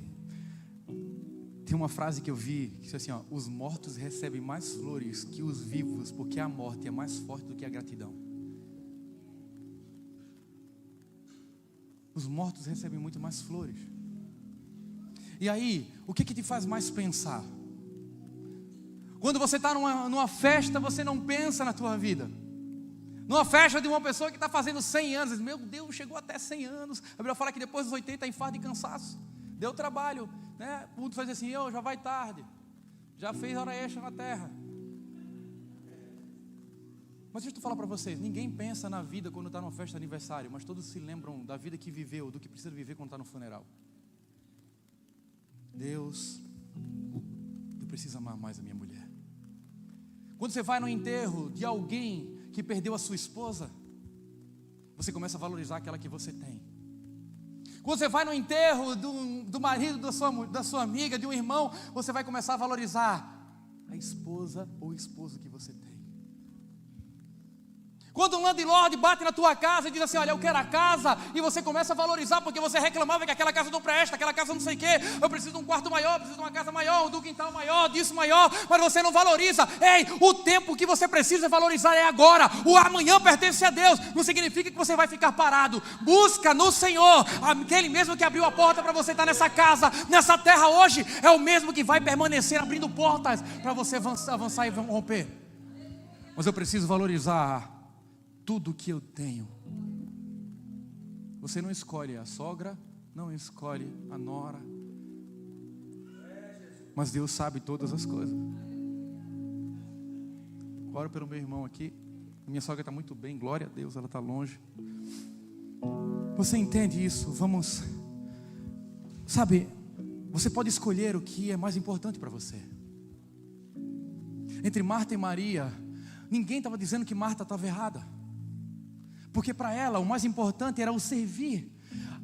Tem uma frase que eu vi, que diz assim, ó, os mortos recebem mais flores que os vivos, porque a morte é mais forte do que a gratidão. Os mortos recebem muito mais flores. E aí, o que te faz mais pensar? Quando você está numa festa, você não pensa na tua vida. Numa festa de uma pessoa que está fazendo 100 anos, meu Deus, chegou até 100 anos. A Bíblia fala que depois dos 80 é infarto e cansaço. Deu trabalho, né? O mundo faz assim, já vai tarde. Já fez hora extra na terra. Mas deixa eu falar para vocês, ninguém pensa na vida quando está numa festa de aniversário, mas todos se lembram da vida que viveu, do que precisa viver quando está no funeral. Deus, eu preciso amar mais a minha mulher. Quando você vai no enterro de alguém que perdeu a sua esposa, você começa a valorizar aquela que você tem. Quando você vai no enterro do marido da sua amiga, de um irmão, você vai começar a valorizar a esposa ou o esposo que você tem. Quando um landlord bate na tua casa e diz assim, olha, eu quero a casa, e você começa a valorizar, porque você reclamava que aquela casa não presta, aquela casa não sei o quê, eu preciso de um quarto maior, preciso de uma casa maior, do quintal maior, disso maior, mas você não valoriza. Ei, o tempo que você precisa valorizar é agora, o amanhã pertence a Deus, não significa que você vai ficar parado. Busca no Senhor, aquele mesmo que abriu a porta para você estar nessa casa, nessa terra hoje, é o mesmo que vai permanecer abrindo portas para você avançar e romper. Mas eu preciso valorizar tudo que eu tenho. Você não escolhe a sogra, não escolhe a nora, mas Deus sabe todas as coisas. Oro pelo meu irmão aqui. Minha sogra está muito bem, glória a Deus, ela está longe. Você entende isso? Vamos, sabe, você pode escolher o que é mais importante para você. Entre Marta e Maria, ninguém estava dizendo que Marta estava errada, porque para ela o mais importante era o servir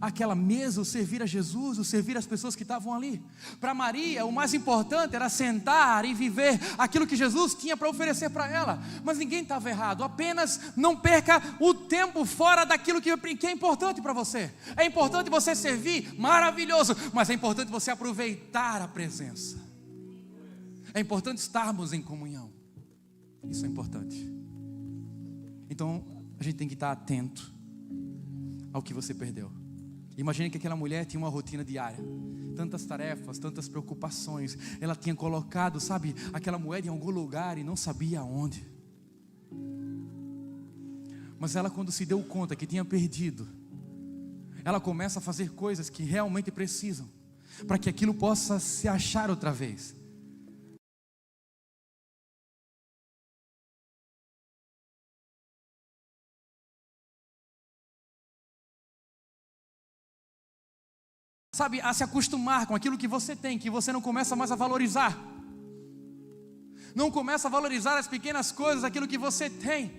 aquela mesa, o servir a Jesus, o servir as pessoas que estavam ali. Para Maria o mais importante era sentar e viver aquilo que Jesus tinha para oferecer para ela. Mas ninguém estava errado, apenas não perca o tempo fora daquilo que é importante para você. É importante você servir, maravilhoso, mas é importante você aproveitar a presença. É importante estarmos em comunhão. Isso é importante. Então a gente tem que estar atento ao que você perdeu. Imagine que aquela mulher tinha uma rotina diária, tantas tarefas, tantas preocupações. Ela tinha colocado, sabe, aquela moeda em algum lugar e não sabia aonde. Mas ela, quando se deu conta que tinha perdido, ela começa a fazer coisas que realmente precisam, para que aquilo possa se achar outra vez. Sabe, a se acostumar com aquilo que você tem, que você não começa mais a valorizar. Não começa a valorizar as pequenas coisas, aquilo que você tem.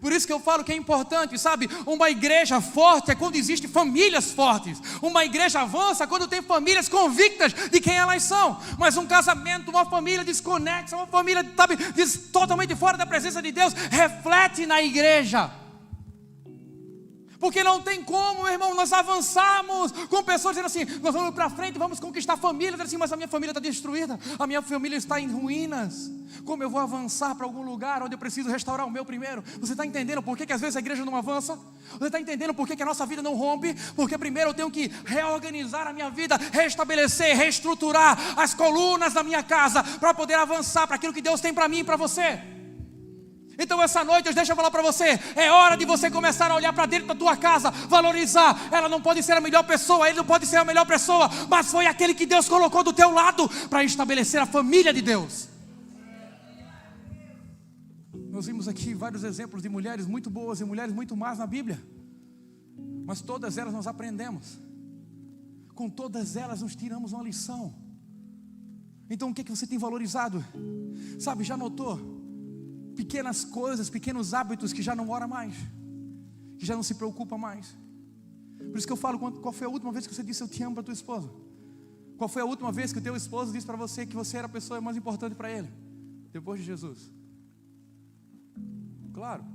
Por isso que eu falo que é importante, sabe? Uma igreja forte é quando existem famílias fortes. Uma igreja avança quando tem famílias convictas de quem elas são. Mas um casamento, uma família desconexa, uma família, sabe, totalmente fora da presença de Deus, reflete na igreja. Porque não tem como, meu irmão, nós avançarmos com pessoas dizendo assim, nós vamos para frente, vamos conquistar família, dizendo assim, mas a minha família está destruída, a minha família está em ruínas. Como eu vou avançar para algum lugar onde eu preciso restaurar o meu primeiro? Você está entendendo por que às vezes a igreja não avança? Você está entendendo por que a nossa vida não rompe? Porque primeiro eu tenho que reorganizar a minha vida, restabelecer, reestruturar as colunas da minha casa, para poder avançar para aquilo que Deus tem para mim e para você. Então essa noite, deixa eu falar para você, é hora de você começar a olhar para dentro da tua casa, valorizar. Ela não pode ser a melhor pessoa, ele não pode ser a melhor pessoa, mas foi aquele que Deus colocou do teu lado para estabelecer a família de Deus. Nós vimos aqui vários exemplos de mulheres muito boas e mulheres muito más na Bíblia, mas todas elas nós aprendemos, com todas elas nós tiramos uma lição. Então o que você tem valorizado? Sabe, já notou? Pequenas coisas, pequenos hábitos que já não ora mais, que já não se preocupa mais. Por isso que eu falo, qual foi a última vez que você disse eu te amo para tua esposa? Qual foi a última vez que o teu esposo disse para você que você era a pessoa mais importante para ele? Depois de Jesus. Claro,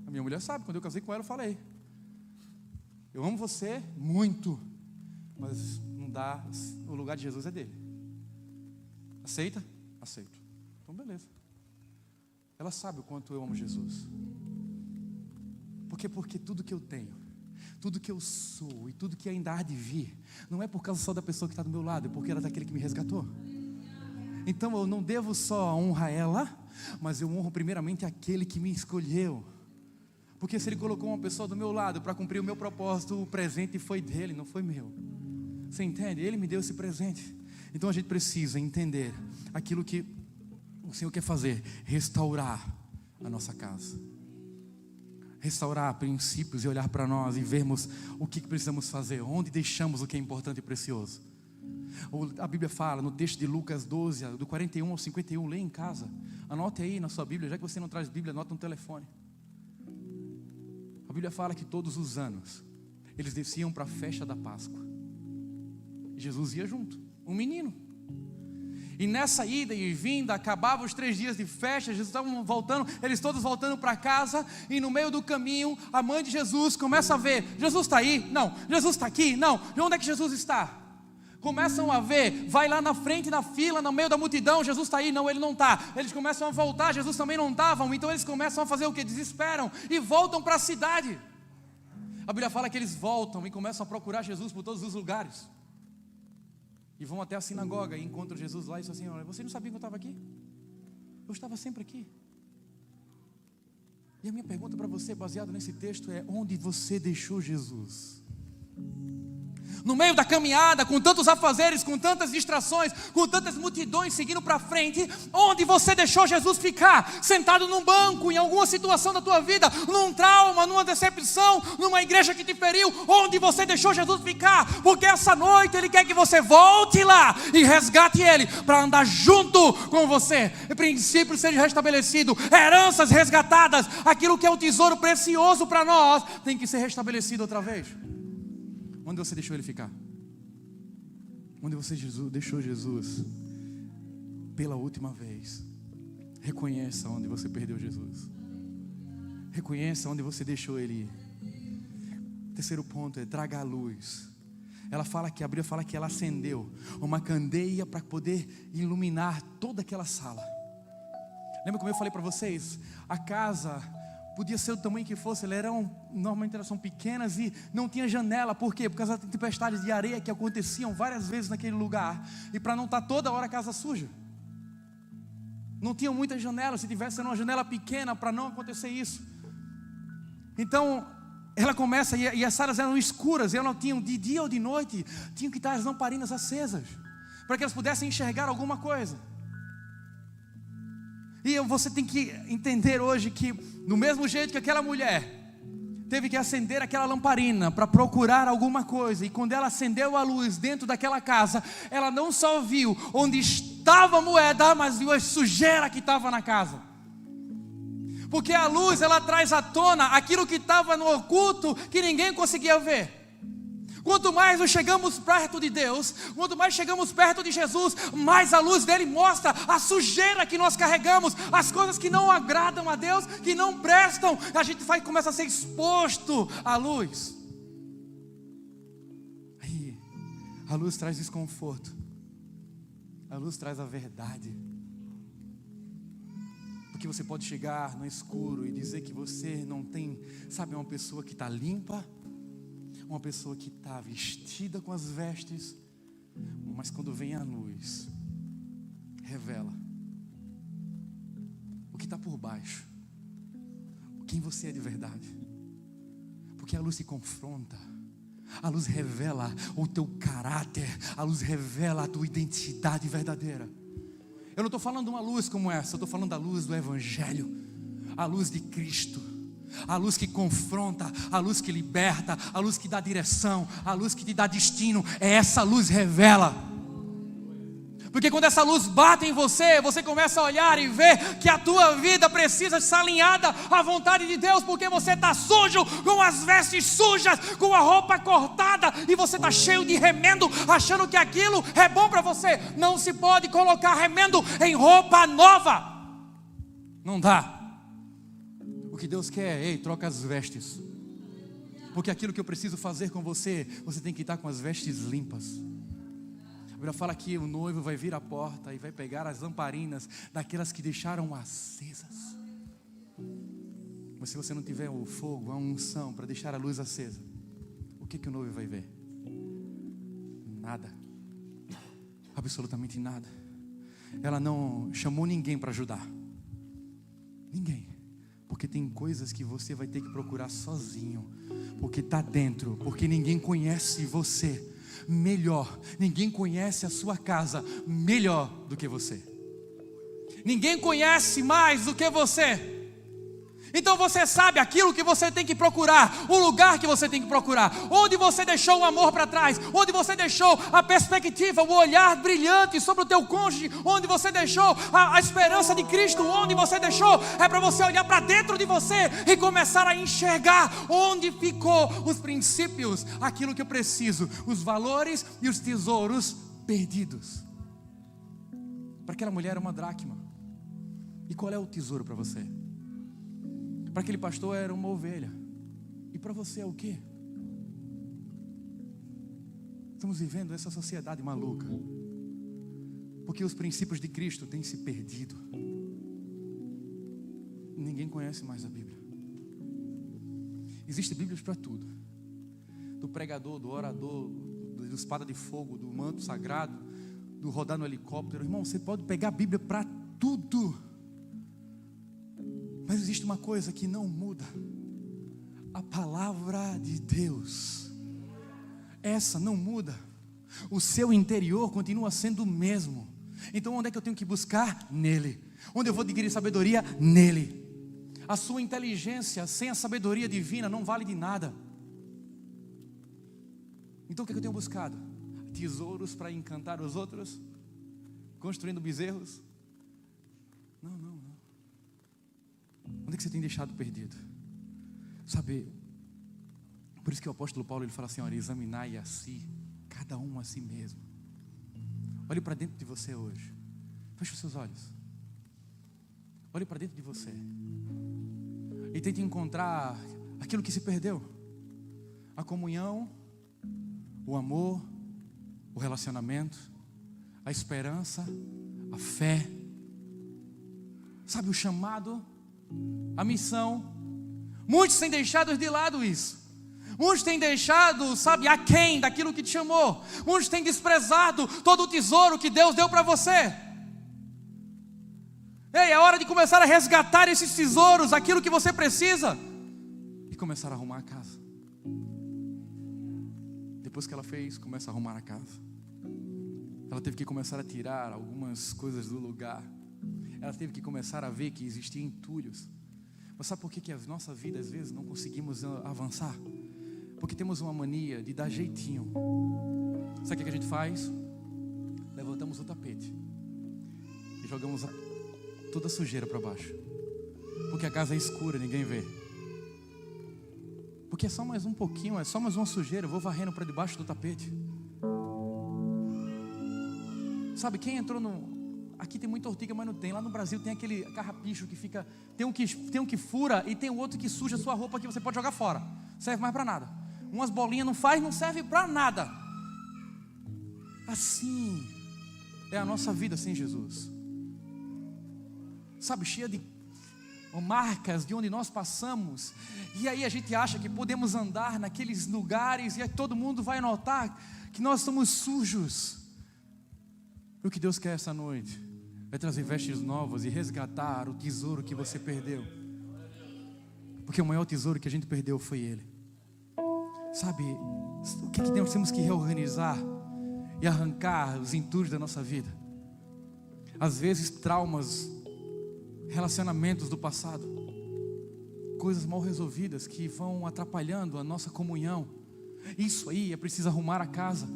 a minha mulher sabe, quando eu casei com ela eu falei, eu amo você muito, mas não dá, o lugar de Jesus é dele. Aceita? Aceito. Então beleza. Ela sabe o quanto eu amo Jesus. Por quê? Porque tudo que eu tenho, tudo que eu sou e tudo que ainda há de vir, não é por causa só da pessoa que está do meu lado, é porque ela é daquele que me resgatou. Então eu não devo só honrar ela, mas eu honro primeiramente aquele que me escolheu. Porque se Ele colocou uma pessoa do meu lado para cumprir o meu propósito, o presente foi dele, não foi meu. Você entende? Ele me deu esse presente. Então a gente precisa entender aquilo que o Senhor quer fazer: restaurar a nossa casa, restaurar princípios e olhar para nós e vermos o que precisamos fazer, onde deixamos o que é importante e precioso. A Bíblia fala no texto de Lucas 12, do 41 ao 51, lê em casa, anote aí na sua Bíblia, já que você não traz Bíblia, anota no telefone. A Bíblia fala que todos os anos eles desciam para a festa da Páscoa e Jesus ia junto, um menino. E nessa ida e vinda, acabavam os 3 dias de festa, Jesus estavam voltando, eles todos voltando para casa, e no meio do caminho, a mãe de Jesus começa a ver: Jesus está aí? Não. Jesus está aqui? Não. E onde é que Jesus está? Começam a ver, vai lá na frente, na fila, no meio da multidão: Jesus está aí? Não, Ele não está. Eles começam a voltar, Jesus também não estava, então eles começam a fazer o que? Desesperam e voltam para a cidade. A Bíblia fala que eles voltam e começam a procurar Jesus por todos os lugares. E vão até a sinagoga e encontram Jesus lá e dizem assim: olha, você não sabia que eu estava aqui? Eu estava sempre aqui. E a minha pergunta para você, baseado nesse texto, é: onde você deixou Jesus? No meio da caminhada, com tantos afazeres, com tantas distrações, com tantas multidões seguindo para frente, onde você deixou Jesus ficar? Sentado num banco, em alguma situação da tua vida, num trauma, numa decepção, numa igreja que te feriu, onde você deixou Jesus ficar? Porque essa noite Ele quer que você volte lá e resgate Ele, para andar junto com você. Princípios sejam restabelecidos, heranças resgatadas, aquilo que é um tesouro precioso para nós, tem que ser restabelecido outra vez. Onde você deixou Ele ficar? Onde você deixou Jesus pela última vez? Reconheça onde você perdeu Jesus. Reconheça onde você deixou Ele ir. Terceiro ponto é: traga a luz. Ela fala que, a Bíblia fala que ela acendeu uma candeia para poder iluminar toda aquela sala. Lembra como eu falei para vocês? A casa podia ser do tamanho que fosse, normalmente elas são pequenas e não tinha janela. Por quê? Por causa das tempestades de areia que aconteciam várias vezes naquele lugar, e para não estar toda hora a casa suja. Não tinha muitas janelas, se tivesse uma janela pequena para não acontecer isso. Então ela começa, e as salas eram escuras, e elas não tinham de dia ou de noite, tinham que estar as lamparinas acesas, para que elas pudessem enxergar alguma coisa. E você tem que entender hoje que, no mesmo jeito que aquela mulher teve que acender aquela lamparina para procurar alguma coisa, e quando ela acendeu a luz dentro daquela casa, ela não só viu onde estava a moeda, mas viu a sujeira que estava na casa. Porque a luz, ela traz à tona aquilo que estava no oculto, que ninguém conseguia ver. Quanto mais nós chegamos perto de Deus, quanto mais chegamos perto de Jesus, mais a luz dele mostra a sujeira que nós carregamos, as coisas que não agradam a Deus, que não prestam. A gente começa a ser exposto à luz. Aí, a luz traz desconforto, a luz traz a verdade. Porque você pode chegar no escuro e dizer que você não tem, sabe, uma pessoa que está limpa, uma pessoa que está vestida com as vestes, mas quando vem a luz, revela o que está por baixo, quem você é de verdade. Porque a luz te confronta, a luz revela o teu caráter, a luz revela a tua identidade verdadeira. Eu não estou falando de uma luz como essa, eu estou falando da luz do Evangelho, a luz de Cristo. A luz que confronta, a luz que liberta, a luz que dá direção, a luz que te dá destino. É essa luz revela. Porque quando essa luz bate em você, você começa a olhar e ver que a tua vida precisa estar alinhada à vontade de Deus. Porque você está sujo, com as vestes sujas, com a roupa cortada, e você está cheio de remendo, achando que aquilo é bom para você. Não se pode colocar remendo em roupa nova. Não dá. O que Deus quer, ei, troca as vestes. Porque aquilo que eu preciso fazer com você, você tem que estar com as vestes limpas. Bíblia fala que o noivo vai vir à porta e vai pegar as lamparinas daquelas que deixaram acesas. Mas se você não tiver o fogo, a unção para deixar a luz acesa, o que o noivo vai ver? Nada. Absolutamente nada. Ela não chamou ninguém para ajudar. Ninguém. Porque tem coisas que você vai ter que procurar sozinho. Porque está dentro. Porque ninguém conhece você melhor. Ninguém conhece a sua casa melhor do que você. Ninguém conhece mais do que você. Então você sabe aquilo que você tem que procurar, o lugar que você tem que procurar, onde você deixou o amor para trás, onde você deixou a perspectiva, o olhar brilhante sobre o teu cônjuge, onde você deixou a esperança de Cristo, onde você deixou, é para você olhar para dentro de você e começar a enxergar onde ficou os princípios, aquilo que eu preciso, os valores e os tesouros perdidos. Para aquela mulher era uma dracma. E qual é o tesouro para você? Para aquele pastor era uma ovelha. E para você é o quê? Estamos vivendo essa sociedade maluca. Porque os princípios de Cristo têm se perdido. Ninguém conhece mais a Bíblia. Existem Bíblias para tudo. Do pregador, do orador, do espada de fogo, do manto sagrado, do rodar no helicóptero. Irmão, você pode pegar a Bíblia para tudo. Mas existe uma coisa que não muda: a palavra de Deus. Essa não muda. O seu interior continua sendo o mesmo. Então onde é que eu tenho que buscar? Nele. Onde eu vou adquirir sabedoria? Nele. A sua inteligência sem a sabedoria divina não vale de nada. Então o que é que eu tenho buscado? Tesouros para encantar os outros? Construindo bezerros? Não. Onde é que você tem deixado perdido? Sabe, por isso que o apóstolo Paulo ele fala assim: olha, examinai a si, cada um a si mesmo. Olhe para dentro de você hoje. Feche os seus olhos. Olhe para dentro de você e tente encontrar aquilo que se perdeu: a comunhão, o amor, o relacionamento, a esperança, a fé. Sabe, o chamado, a missão. Muitos têm deixado de lado isso. Muitos têm deixado, sabe, aquém daquilo que te chamou. Muitos têm desprezado todo o tesouro que Deus deu para você. Ei, é hora de começar a resgatar esses tesouros, aquilo que você precisa, e começar a arrumar a casa. Depois que ela fez, começa a arrumar a casa. Ela teve que começar a tirar algumas coisas do lugar. Ela teve que começar a ver que existiam entulhos. Mas sabe por que a nossa vida às vezes não conseguimos avançar? Porque temos uma mania de dar jeitinho. Sabe o que a gente faz? Levantamos o tapete e jogamos toda a sujeira para baixo. Porque a casa é escura, ninguém vê. Porque é só mais um pouquinho, é só mais uma sujeira, eu vou varrendo para debaixo do tapete. Sabe, quem entrou no... Aqui tem muita ortiga, mas não tem. Lá no Brasil tem aquele carrapicho que fica... Tem um que fura e tem o outro que suja a sua roupa, que você pode jogar fora. Não serve mais para nada. Umas bolinhas não serve para nada. Assim é a nossa vida sem Jesus. Sabe, cheia de marcas de onde nós passamos. E aí a gente acha que podemos andar naqueles lugares e aí todo mundo vai notar que nós somos sujos. O que Deus quer essa noite é trazer vestes novas e resgatar o tesouro que você perdeu. Porque o maior tesouro que a gente perdeu foi Ele. Sabe, o que nós temos que reorganizar e arrancar os entulhos da nossa vida? Às vezes traumas, relacionamentos do passado, coisas mal resolvidas que vão atrapalhando a nossa comunhão. Isso aí é preciso arrumar a casa.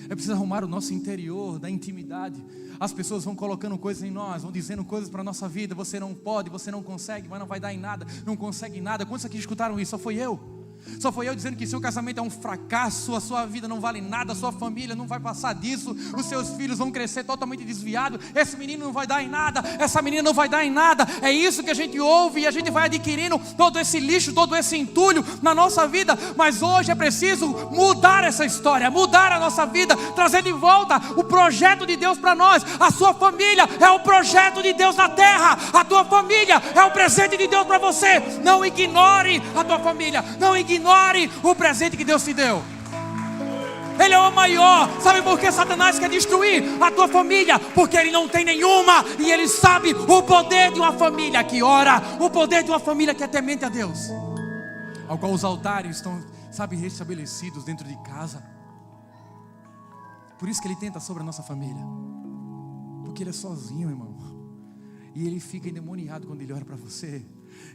É preciso arrumar o nosso interior, da intimidade. As pessoas vão colocando coisas em nós, vão dizendo coisas para a nossa vida. Você não pode, você não consegue, mas não vai dar em nada, não consegue em nada. Quantos aqui escutaram isso? Só foi eu. Só foi eu dizendo que seu casamento é um fracasso, a sua vida não vale nada, a sua família não vai passar disso, os seus filhos vão crescer totalmente desviados, esse menino não vai dar em nada, essa menina não vai dar em nada. É isso que a gente ouve e a gente vai adquirindo todo esse lixo, todo esse entulho na nossa vida. Mas hoje é preciso mudar essa história, mudar a nossa vida, trazer de volta o projeto de Deus para nós. A sua família é o projeto de Deus na terra, a tua família é o presente de Deus para você. Não ignore a tua família, não ignore o presente que Deus te deu. Ele é o maior. Sabe por que Satanás quer destruir a tua família? Porque ele não tem nenhuma, e ele sabe o poder de uma família que ora, o poder de uma família que é temente a Deus, ao qual os altares estão, sabe, restabelecidos dentro de casa. Por isso que ele tenta sobre a nossa família, porque ele é sozinho, irmão, e ele fica endemoniado quando ele olha para você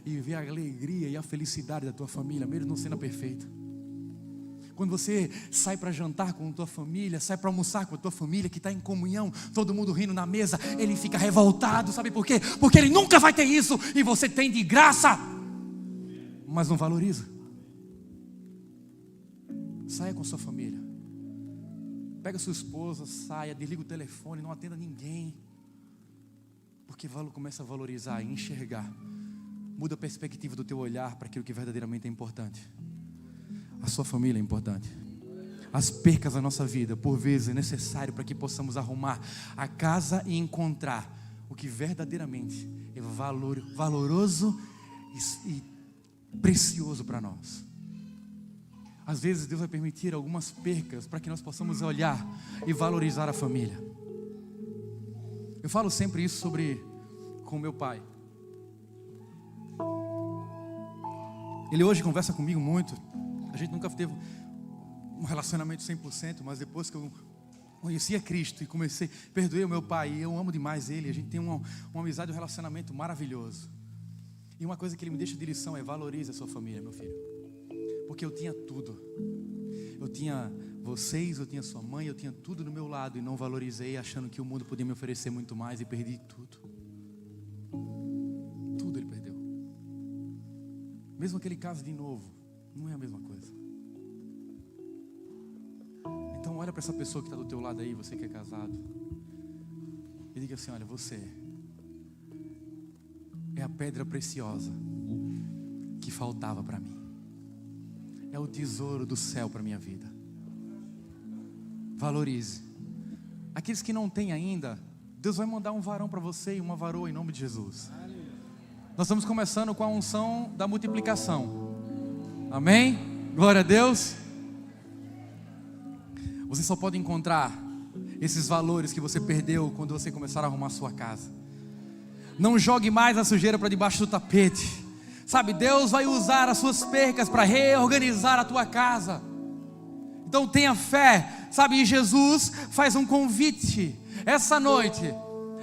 e vê a alegria e a felicidade da tua família, mesmo não sendo perfeita. Quando você sai para jantar com a tua família, sai para almoçar com a tua família, que está em comunhão, todo mundo rindo na mesa, ele fica revoltado. Sabe por quê? Porque ele nunca vai ter isso, e você tem de graça, mas não valoriza. Saia com a sua família, pega a sua esposa, saia, desliga o telefone, não atenda ninguém, porque começa a valorizar e enxergar. Muda a perspectiva do teu olhar para aquilo que verdadeiramente é importante. A sua família é importante. As percas da nossa vida, por vezes, é necessário para que possamos arrumar a casa e encontrar o que verdadeiramente é valoroso e precioso para nós. Às vezes Deus vai permitir algumas percas para que nós possamos olhar e valorizar a família. Eu falo sempre isso com meu pai. Ele hoje conversa comigo muito. A gente nunca teve um relacionamento 100%, mas depois que eu conheci a Cristo e perdoei o meu pai, e eu amo demais ele, a gente tem uma amizade, um relacionamento maravilhoso. E uma coisa que ele me deixa de lição é: valorize a sua família, meu filho. Porque eu tinha tudo. Eu tinha vocês, eu tinha sua mãe, eu tinha tudo do meu lado, e não valorizei, achando que o mundo podia me oferecer muito mais, e perdi tudo. Tudo ele perdeu. Mesmo que ele case de novo, não é a mesma coisa. Então olha para essa pessoa que está do teu lado aí, você que é casado, e diga assim: olha, você é a pedra preciosa que faltava para mim. É o tesouro do céu para minha vida. Valorize. Aqueles que não têm ainda, Deus vai mandar um varão para você e uma varoa em nome de Jesus. Nós estamos começando com a unção da multiplicação. Amém? Glória a Deus. Você só pode encontrar esses valores que você perdeu quando você começar a arrumar a sua casa. Não jogue mais a sujeira para debaixo do tapete. Sabe, Deus vai usar as suas percas para reorganizar a tua casa. Então tenha fé. Sabe, e Jesus faz um convite essa noite.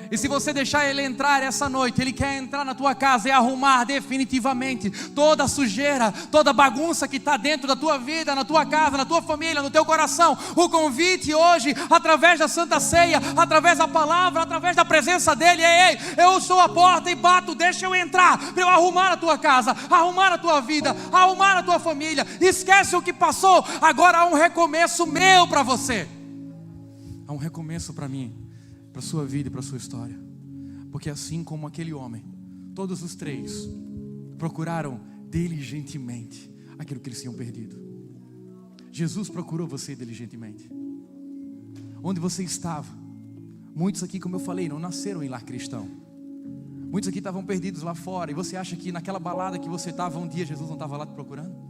E se você deixar Ele entrar essa noite, Ele quer entrar na tua casa e arrumar definitivamente toda a sujeira, toda a bagunça que está dentro da tua vida, na tua casa, na tua família, no teu coração. O convite hoje, através da Santa Ceia, através da palavra, através da presença dEle, é: ei, eu sou a porta e bato, deixa eu entrar, para eu arrumar a tua casa, arrumar a tua vida, arrumar a tua família. Esquece o que passou, agora há um recomeço meu para você. Há um recomeço para mim, para a sua vida e para a sua história. Porque assim como aquele homem, todos os três procuraram diligentemente aquilo que eles tinham perdido. Jesus procurou você diligentemente. Onde você estava? Muitos aqui, como eu falei, não nasceram em lar cristão. Muitos aqui estavam perdidos lá fora. E você acha que naquela balada que você estava um dia, Jesus não estava lá te procurando?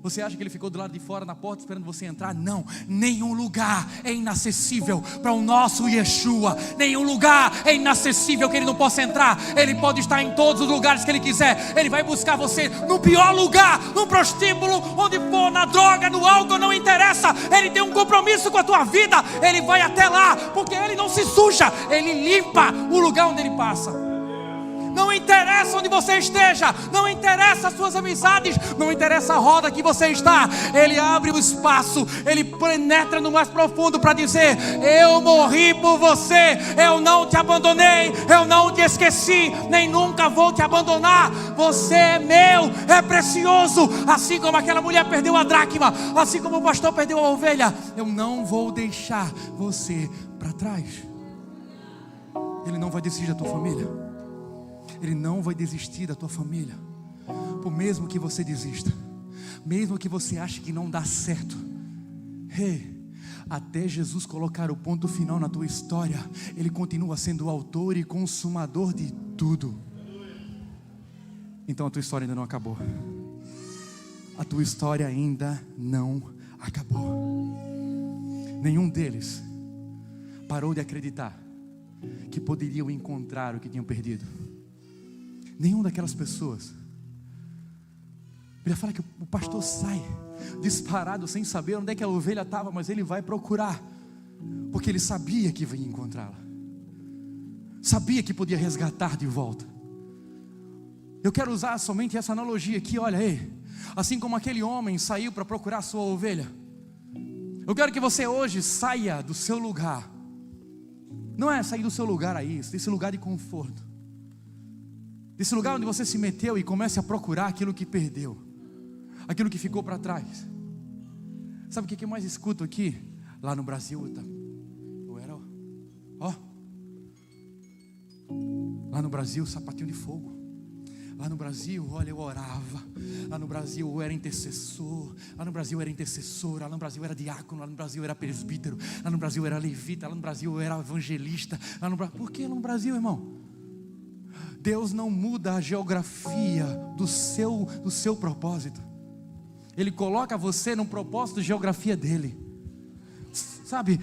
Você acha que Ele ficou do lado de fora na porta esperando você entrar? Não, nenhum lugar é inacessível para o nosso Yeshua. Nenhum lugar é inacessível que Ele não possa entrar. Ele pode estar em todos os lugares que Ele quiser. Ele vai buscar você no pior lugar, no prostíbulo, onde for, na droga, no álcool, não interessa. Ele tem um compromisso com a tua vida. Ele vai até lá, porque Ele não se suja. Ele limpa o lugar onde Ele passa. Não interessa onde você esteja, não interessa as suas amizades, não interessa a roda que você está. Ele abre o espaço, Ele penetra no mais profundo para dizer: eu morri por você, eu não te abandonei, eu não te esqueci, nem nunca vou te abandonar. Você é meu, é precioso. Assim como aquela mulher perdeu a dracma, assim como o pastor perdeu a ovelha, eu não vou deixar você para trás. Ele não vai desistir da tua família. Ele não vai desistir da tua família. Por mesmo que você desista, mesmo que você ache que não dá certo, até Jesus colocar o ponto final na tua história, Ele continua sendo o autor e consumador de tudo. Então a tua história ainda não acabou. A tua história ainda não acabou. Nenhum deles parou de acreditar que poderiam encontrar o que tinham perdido. Nenhum daquelas pessoas. Ele fala que o pastor sai disparado sem saber onde é que a ovelha estava, mas ele vai procurar, porque ele sabia que ia encontrá-la, sabia que podia resgatar de volta. Eu quero usar somente essa analogia aqui. Olha aí, assim como aquele homem saiu para procurar a sua ovelha, eu quero que você hoje saia do seu lugar. Não é sair do seu lugar aí, desse lugar de conforto, desse lugar onde você se meteu, e comece a procurar aquilo que perdeu, aquilo que ficou para trás. Sabe o que eu mais escuto aqui? Lá no Brasil, eu era, lá no Brasil, sapatinho de fogo. Lá no Brasil, olha, eu orava. Lá no Brasil eu era intercessor. Lá no Brasil eu era intercessora. Lá no Brasil eu era diácono. Lá no Brasil eu era presbítero. Lá no Brasil eu era levita. Lá no Brasil eu era evangelista. Por que lá no Brasil, irmão? Deus não muda a geografia do seu propósito. Ele coloca você num propósito de geografia dele. Sabe,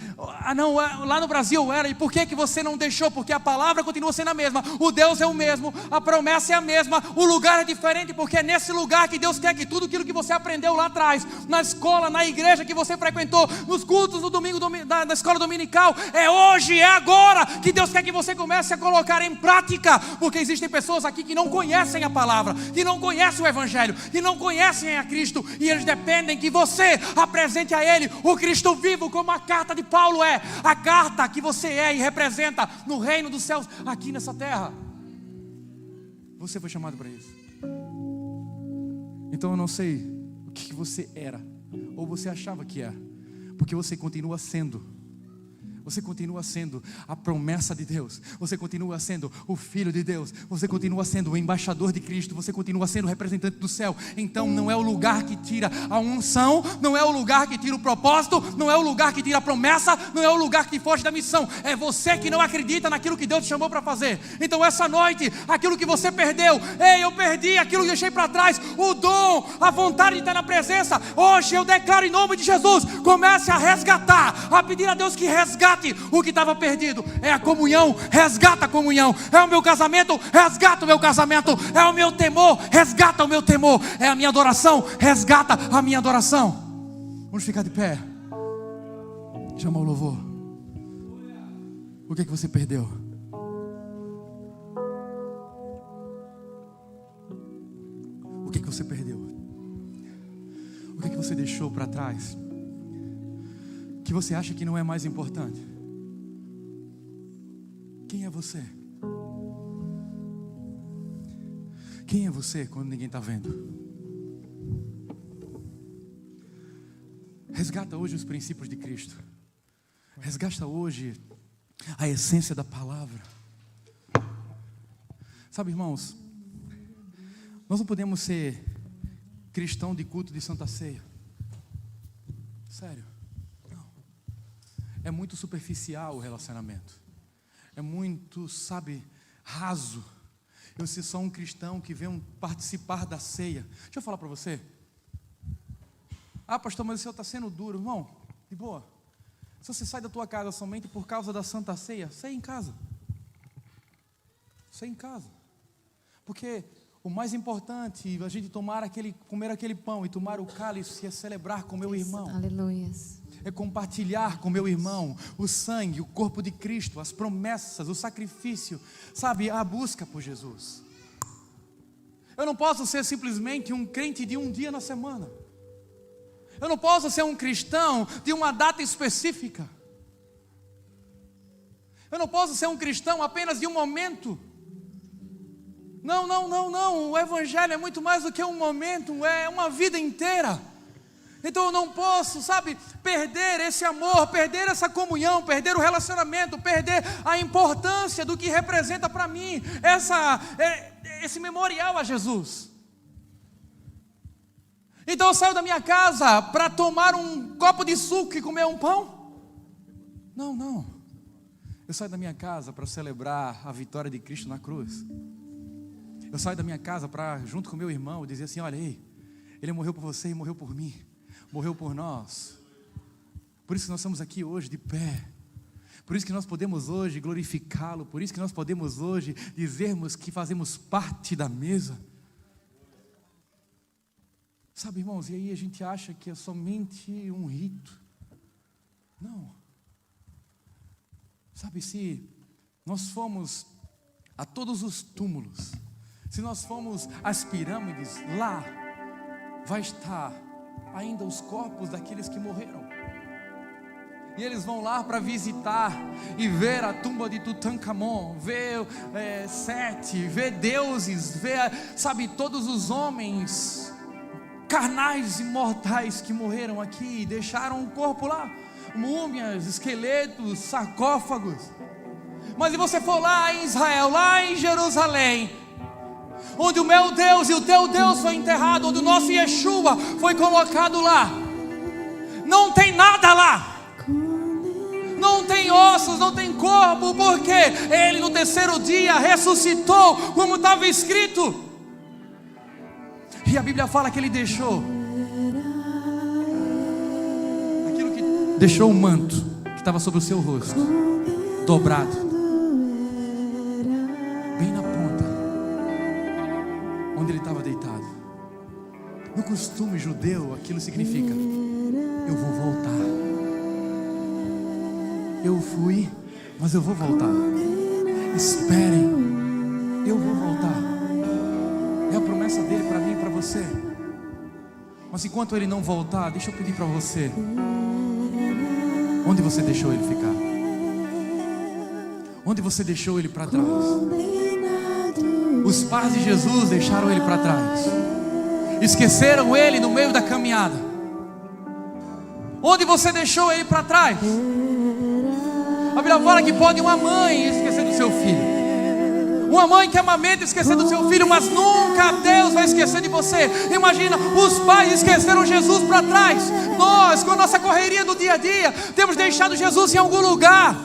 não, lá no Brasil era, e por que você não deixou? Porque a palavra continua sendo a mesma, o Deus é o mesmo, a promessa é a mesma, o lugar é diferente, porque é nesse lugar que Deus quer que tudo aquilo que você aprendeu lá atrás, na escola, na igreja que você frequentou, nos cultos, no domingo da escola dominical, é hoje, é agora que Deus quer que você comece a colocar em prática, porque existem pessoas aqui que não conhecem a palavra, que não conhecem o Evangelho, que não conhecem a Cristo, e eles dependem que você apresente a Ele o Cristo vivo, como a carta de Paulo é, a carta que você é e representa no reino dos céus, aqui nessa terra. Você foi chamado para isso. Então eu não sei o que você era, ou você achava que era, porque você continua sendo. Você continua sendo a promessa de Deus. Você continua sendo o Filho de Deus. Você continua sendo o embaixador de Cristo. Você continua sendo o representante do céu. Então não é o lugar que tira a unção, não é o lugar que tira o propósito, não é o lugar que tira a promessa, não é o lugar que foge da missão. É você que não acredita naquilo que Deus te chamou para fazer. Então essa noite, aquilo que você perdeu, eu perdi aquilo que deixei para trás, o dom, a vontade de estar na presença, hoje eu declaro em nome de Jesus, comece a resgatar, a pedir a Deus que resgate o que estava perdido. É a comunhão, resgata a comunhão. É o meu casamento, resgata o meu casamento. É o meu temor, resgata o meu temor. É a minha adoração, resgata a minha adoração. Vamos ficar de pé. Chama o louvor. O que você perdeu? O que você perdeu? O que você deixou para trás? Que você acha que não é mais importante? Quem é você? Quem é você quando ninguém está vendo? Resgata hoje os princípios de Cristo. Resgata hoje a essência da palavra. Sabe, irmãos, nós não podemos ser cristão de culto de Santa Ceia. Sério. É muito superficial o relacionamento. É muito, raso. Eu ser só um cristão que vem participar da ceia. Deixa eu falar para você. Pastor, mas o senhor está sendo duro. Irmão, de boa. Se você sai da tua casa somente por causa da Santa Ceia, sai em casa. Sai em casa. Porque o mais importante, a gente comer aquele pão e tomar o cálice, é celebrar com o meu irmão. Aleluia. é compartilhar com meu irmão o sangue, o corpo de Cristo, as promessas, o sacrifício, sabe, a busca por Jesus. Eu não posso ser simplesmente um crente de um dia na semana. Eu não posso ser um cristão de uma data específica. Eu não posso ser um cristão apenas de um momento. Não. O Evangelho é muito mais do que um momento, é uma vida inteira. Então eu não posso, sabe, perder esse amor, perder essa comunhão, perder o relacionamento, perder a importância do que representa para mim esse memorial a Jesus. Então eu saio da minha casa para tomar um copo de suco e comer um pão? Não. Eu saio da minha casa para celebrar a vitória de Cristo na cruz. Eu saio da minha casa para, junto com meu irmão, dizer assim: olha aí, Ele morreu por você e morreu por mim. Morreu por nós. Por isso que nós estamos aqui hoje de pé. Por isso que nós podemos hoje glorificá-lo. Por isso que nós podemos hoje dizermos que fazemos parte da mesa. Sabe, irmãos, e aí a gente acha que é somente um rito. Não. Sabe, se nós formos a todos os túmulos, se nós formos às pirâmides, lá vai estar ainda os corpos daqueles que morreram. E eles vão lá para visitar e ver a tumba de Tutankhamon, ver Sete, ver deuses, ver, sabe, todos os homens carnais e mortais que morreram aqui e deixaram o corpo lá, múmias, esqueletos, sarcófagos. Mas se você for lá em Israel, lá em Jerusalém, onde o meu Deus e o teu Deus foi enterrado, onde o nosso Yeshua foi colocado lá, não tem nada lá, não tem ossos, não tem corpo, porque Ele no terceiro dia ressuscitou, como estava escrito. E a Bíblia fala que Ele deixou aquilo que deixou o manto que estava sobre o seu rosto, dobrado, bem na ponta onde Ele estava deitado. No costume judeu, aquilo significa: eu vou voltar. Eu fui, mas eu vou voltar. Esperem, eu vou voltar. É a promessa dele para mim e para você. Mas enquanto Ele não voltar, deixa eu pedir para você: onde você deixou Ele ficar? Onde você deixou Ele para trás? Os pais de Jesus deixaram Ele para trás, esqueceram Ele no meio da caminhada. Onde você deixou Ele para trás? A Bíblia fala que pode uma mãe esquecer do seu filho, uma mãe que amamenta esquecer do seu filho, mas nunca Deus vai esquecer de você. Imagina, os pais esqueceram Jesus para trás. Nós, com a nossa correria do dia a dia, temos deixado Jesus em algum lugar.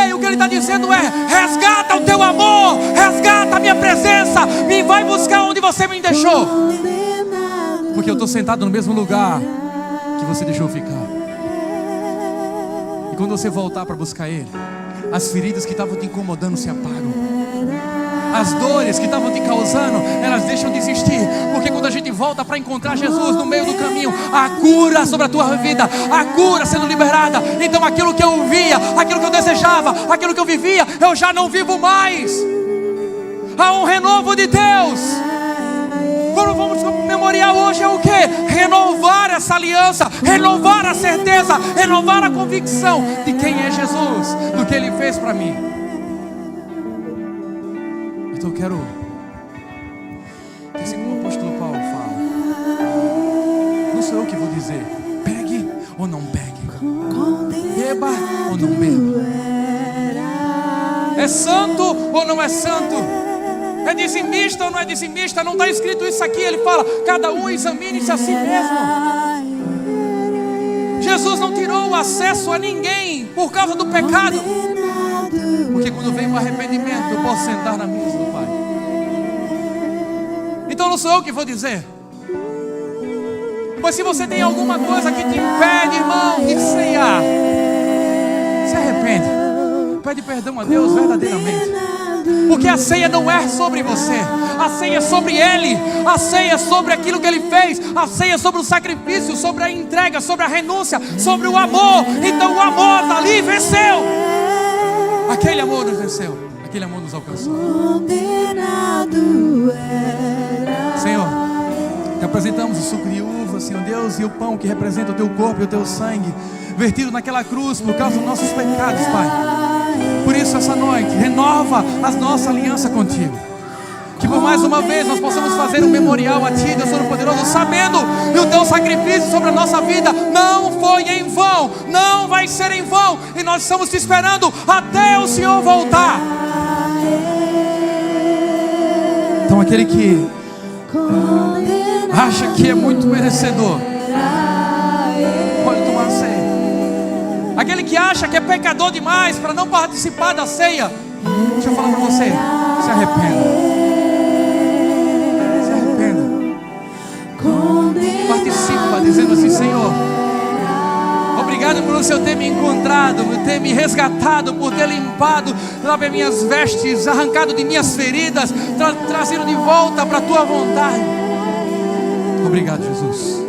Ei, o que Ele está dizendo é: resgata o teu amor, resgata a minha presença, me vai buscar onde você me deixou, porque eu estou sentado no mesmo lugar que você deixou ficar. E quando você voltar para buscar Ele, as feridas que estavam te incomodando se apagam, as dores que estavam te causando, elas deixam de existir, porque quando a gente volta para encontrar Jesus no meio do caminho, a cura sobre a tua vida, a cura sendo liberada. Então aquilo que eu via, aquilo que eu desejava, aquilo que eu vivia, eu já não vivo mais. Há um renovo de Deus. Quando vamos para o memorial hoje é o que? Renovar essa aliança, renovar a certeza, renovar a convicção de quem é Jesus, do que Ele fez para mim. Então eu quero que, assim como o apóstolo Paulo fala, não sou eu que vou dizer pegue ou não pegue, beba ou não beba, é santo ou não é santo, é dizimista ou não é dizimista. Não está escrito isso aqui. Ele fala: cada um examine-se a si mesmo. Jesus não tirou o acesso a ninguém por causa do pecado, porque quando vem o arrependimento, eu posso sentar na mesa do Pai. Então não sou eu que vou dizer. Mas se você tem alguma coisa que te impede, irmão, de ceiar, se arrepende, pede perdão a Deus verdadeiramente. Porque a ceia não é sobre você, a ceia é sobre Ele, a ceia é sobre aquilo que Ele fez, a ceia é sobre o sacrifício, sobre a entrega, sobre a renúncia, sobre o amor. Então o amor ali venceu. Aquele amor nos venceu, aquele amor nos alcançou. Senhor, te apresentamos o suco de uva, Senhor Deus, e o pão que representa o teu corpo e o teu sangue, vertido naquela cruz por causa dos nossos pecados, Pai. Por isso essa noite, renova a nossa aliança contigo. Que por mais uma vez nós possamos fazer um memorial a Ti, Deus Todo-Poderoso, sabendo que o Teu sacrifício sobre a nossa vida não foi em vão, não vai ser em vão, e nós estamos te esperando até o Senhor voltar. Então aquele que acha que é muito merecedor, pode tomar a ceia. Aquele que acha que é pecador demais para não participar da ceia, deixa eu falar para você, se arrependa. Participa dizendo assim: Senhor, obrigado por o Senhor ter me encontrado, por ter me resgatado, por ter limpado as minhas vestes, arrancado de minhas feridas, trazido de volta para a Tua vontade. Obrigado, Jesus.